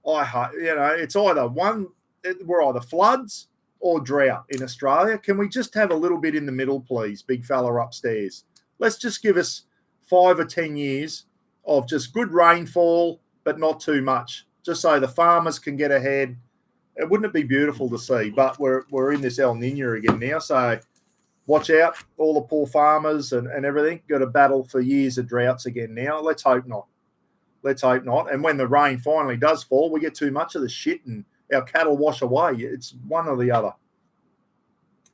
it's we're either floods or drought in Australia. Can we just have a little bit in the middle, please, big fella upstairs? Let's just give us 5 or 10 years of just good rainfall, but not too much, just so the farmers can get ahead. Wouldn't it be beautiful to see? But we're in this El Nino again now, so watch out, all the poor farmers and everything. Got to battle for years of droughts again now. Let's hope not. And when the rain finally does fall, we get too much of the shit and our cattle wash away. It's one or the other.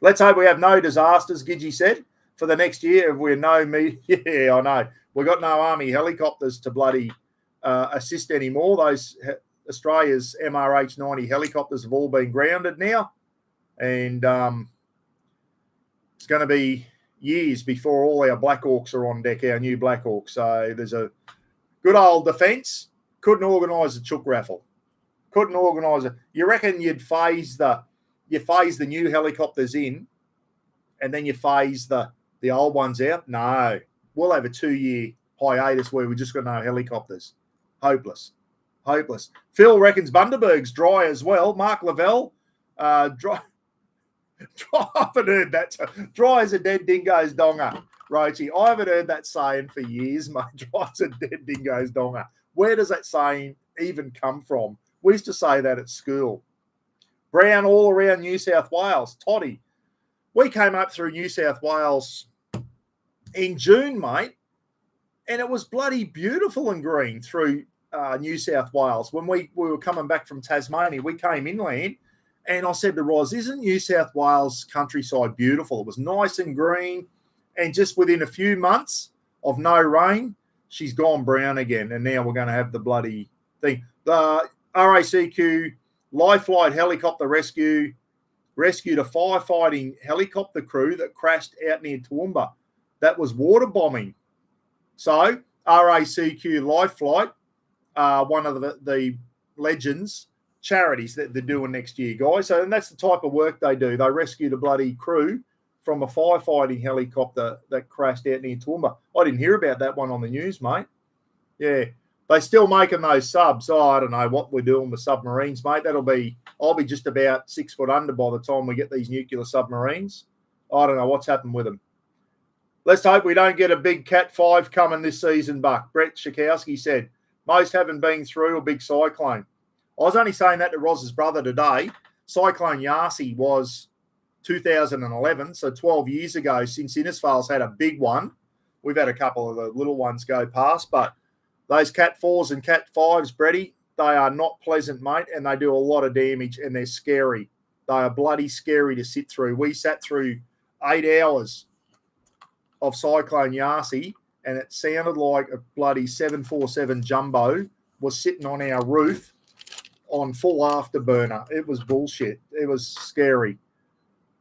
Let's hope we have no disasters, Gidgey said. for the next year. We're no me. Yeah, I know. We've got no Army helicopters to bloody assist anymore. Those Australia's MRH-90 helicopters have all been grounded now. And it's going to be years before all our Black Hawks are on deck, our new Black Hawks. So there's a good old defence. Couldn't organise a chook raffle. Couldn't organise it. You reckon you'd phase the new helicopters in and then you phase the old ones out? No. We'll have a 2-year hiatus where we're just got no helicopters. Hopeless. Phil reckons Bundaberg's dry as well. Mark Lavelle, dry. I haven't heard that. Dry as a dead dingo's donger, Roachy. I haven't heard that saying for years, mate. Dry as a dead dingo's donger. Where does that saying even come from? We used to say that at school. Brown all around New South Wales. Toddy. We came up through New South Wales in June, mate, and it was bloody beautiful and green through New South Wales. When we were coming back from Tasmania, we came inland, and I said to Roz, isn't New South Wales countryside beautiful? It was nice and green, and just within a few months of no rain, she's gone brown again, and now we're going to have the bloody thing. The RACQ Life Flight helicopter rescued a firefighting helicopter crew that crashed out near Toowoomba. That was water bombing. So RACQ Life Flight, one of the Legends charities that they're doing next year, guys. So and that's the type of work they do. They rescued a bloody crew from a firefighting helicopter that crashed out near Toowoomba. I didn't hear about that one on the news, mate. Yeah. They still making those subs. Oh, I don't know what we're doing with submarines, mate. I'll be just about 6 foot under by the time we get these nuclear submarines. I don't know what's happened with them. Let's hope we don't get a big Cat 5 coming this season, Buck. Brett Schakowski said, most haven't been through a big cyclone. I was only saying that to Roz's brother today. Cyclone Yasi was 2011, so 12 years ago since Innisfail's had a big one. We've had a couple of the little ones go past, but those Cat 4s and Cat 5s, Bretty, they are not pleasant, mate, and they do a lot of damage, and they're scary. They are bloody scary to sit through. We sat through 8 hours of Cyclone Yasi, and it sounded like a bloody 747 Jumbo was sitting on our roof on full afterburner. It was bullshit. It was scary.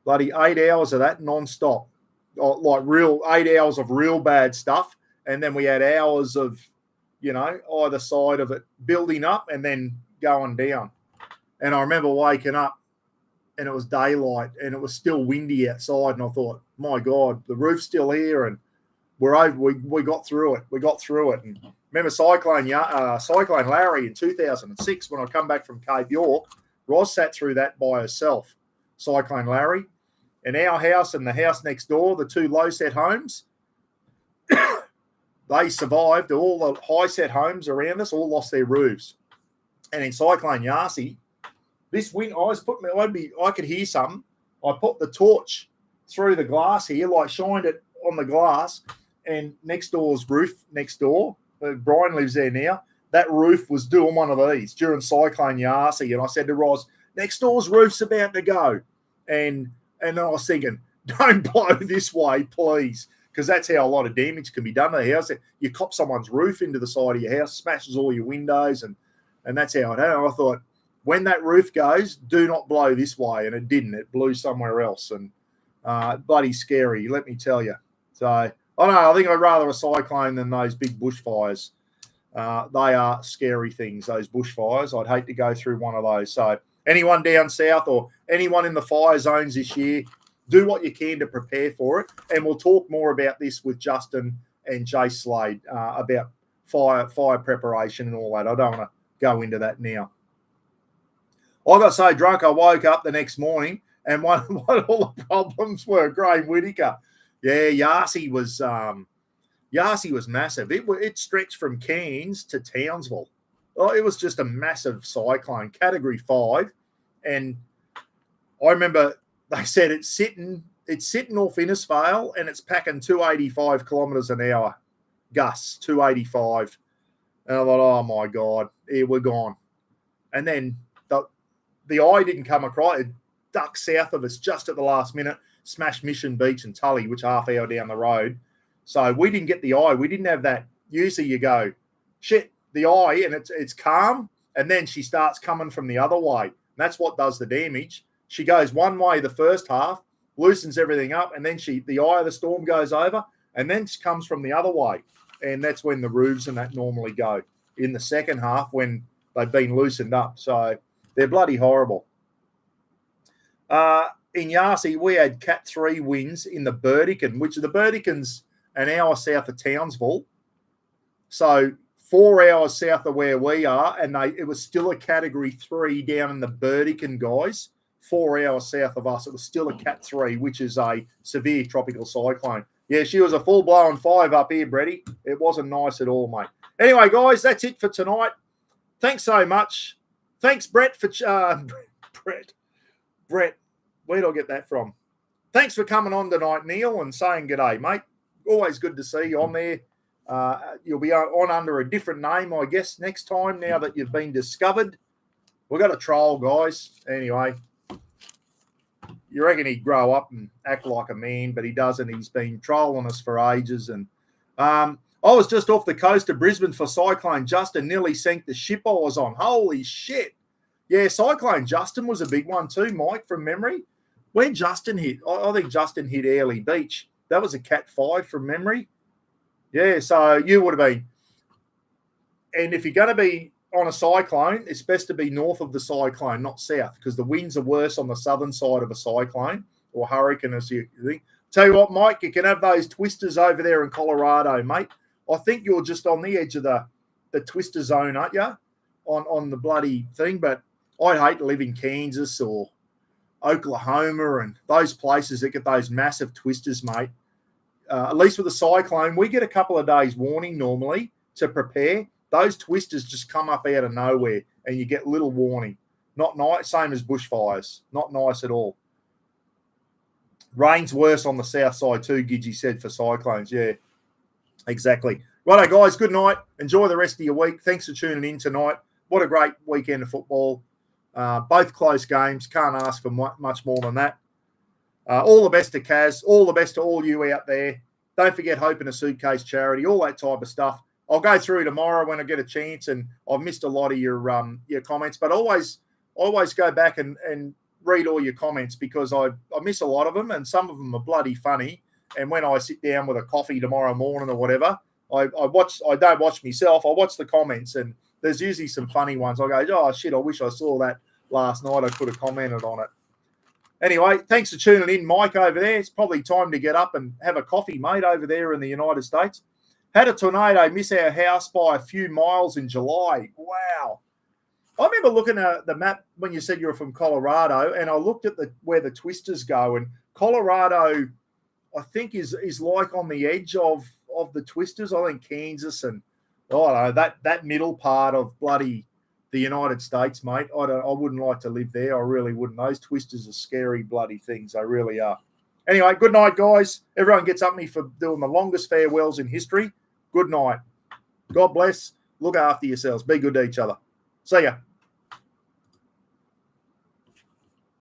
Bloody 8 hours of that non-stop. Like real 8 hours of real bad stuff, and then we had hours of, you know, either side of it building up and then going down. And I remember waking up and it was daylight and it was still windy outside. And I thought, my God, the roof's still here and we're over. We got through it. And remember Cyclone Larry in 2006 when I come back from Cape York, Roz sat through that by herself, Cyclone Larry. And our house and the house next door, the two low-set homes, they survived. All the high-set homes around us all lost their roofs. And in Cyclone Yasi, this wind, I could hear something. I put the torch through the glass here, like shined it on the glass, and next door's roof next door, Brian lives there now, that roof was doing one of these during Cyclone Yasi. And I said to Roz, next door's roof's about to go. And then I was thinking, don't blow this way, please. Because that's how a lot of damage can be done to the house. You cop someone's roof into the side of your house, smashes all your windows, and that's how it happened. I thought, when that roof goes, do not blow this way. And it didn't. It blew somewhere else. And bloody scary, let me tell you. So, I don't know. I think I'd rather a cyclone than those big bushfires. They are scary things, those bushfires. I'd hate to go through one of those. So, anyone down south or anyone in the fire zones this year, do what you can to prepare for it. And we'll talk more about this with Justin and Jay Slade about fire preparation and all that. I don't want to go into that now. I got so drunk I woke up the next morning and what all the problems were, Graham Whittaker. Yeah, Yasi was massive. It stretched from Cairns to Townsville. Oh, it was just a massive cyclone, Category 5. And I remember they said it's sitting off Innisfail and it's packing 285 kilometres an hour, gusts, 285. And I thought, oh, my God, here we're gone. And then the eye didn't come across. It ducked south of us just at the last minute. smashed Mission Beach and Tully, which are half hour down the road. So we didn't get the eye. We didn't have that. Usually you go, shit, the eye, and it's calm, and then she starts coming from the other way. And that's what does the damage. She goes one way the first half, loosens everything up, and then the eye of the storm goes over, and then she comes from the other way. And that's when the roofs and that normally go in the second half when they've been loosened up. So they're bloody horrible. In Yarsie, we had Cat 3 wins in the Burdekin, which the Burdekin's an hour south of Townsville. So 4 hours south of where we are, and it was still a Category 3 down in the Burdekin, guys. 4 hours south of us. It was still a Cat 3, which is a severe tropical cyclone. Yeah, she was a full-blown 5 up here, Bretty. It wasn't nice at all, mate. Anyway, guys, that's it for tonight. Thanks so much. Thanks, Brett, for Brett, where did I get that from? Thanks for coming on tonight, Neil, and saying g'day, mate. Always good to see you on there. You'll be on under a different name, I guess, next time now that you've been discovered. We've got a troll, guys. Anyway, you reckon he'd grow up and act like a man, but he doesn't. He's been trolling us for ages. And I was just off the coast of Brisbane for Cyclone Justin. Nearly sank the ship I was on. Holy shit. Yeah, Cyclone Justin was a big one too, Mike, from memory. When Justin hit, I think Justin hit Airlie Beach. That was a Cat 5 from memory. Yeah, so you would have been. And if you're going to be on a cyclone, it's best to be north of the cyclone, not south, because the winds are worse on the southern side of a cyclone or hurricane, as you think. Tell you what, Mike, you can have those twisters over there in Colorado, mate. I think you're just on the edge of the twister zone, aren't you? On the bloody thing. But I'd hate to live in Kansas or Oklahoma and those places that get those massive twisters, mate. At least with a cyclone, we get a couple of days warning normally to prepare. Those twisters just come up out of nowhere and you get little warning. Not nice, same as bushfires. Not nice at all. Rain's worse on the south side too, Gidgy said, for cyclones. Yeah, exactly. Righto, guys, good night. Enjoy the rest of your week. Thanks for tuning in tonight. What a great weekend of football. Both close games. Can't ask for much more than that. All the best to Kaz. All the best to all you out there. Don't forget Hope in a Suitcase charity, all that type of stuff. I'll go through tomorrow when I get a chance, and I've missed a lot of your comments, but always go back and read all your comments because I miss a lot of them, and some of them are bloody funny. And when I sit down with a coffee tomorrow morning or whatever, I don't watch myself. I watch the comments, and there's usually some funny ones. I go, oh shit, I wish I saw that last night. I could have commented on it. Anyway, thanks for tuning in, Mike, over there. It's probably time to get up and have a coffee, mate, over there in the United States. Had a tornado miss our house by a few miles in July. Wow. I remember looking at the map when you said you were from Colorado, and I looked at where the twisters go, and Colorado, I think, is like on the edge of the twisters. I think Kansas and, I don't know, that middle part of bloody the United States, mate. I wouldn't like to live there. I really wouldn't. Those twisters are scary bloody things. They really are. Anyway, good night, guys. Everyone gets up me for doing the longest farewells in history. Good night. God bless. Look after yourselves. Be good to each other. See ya.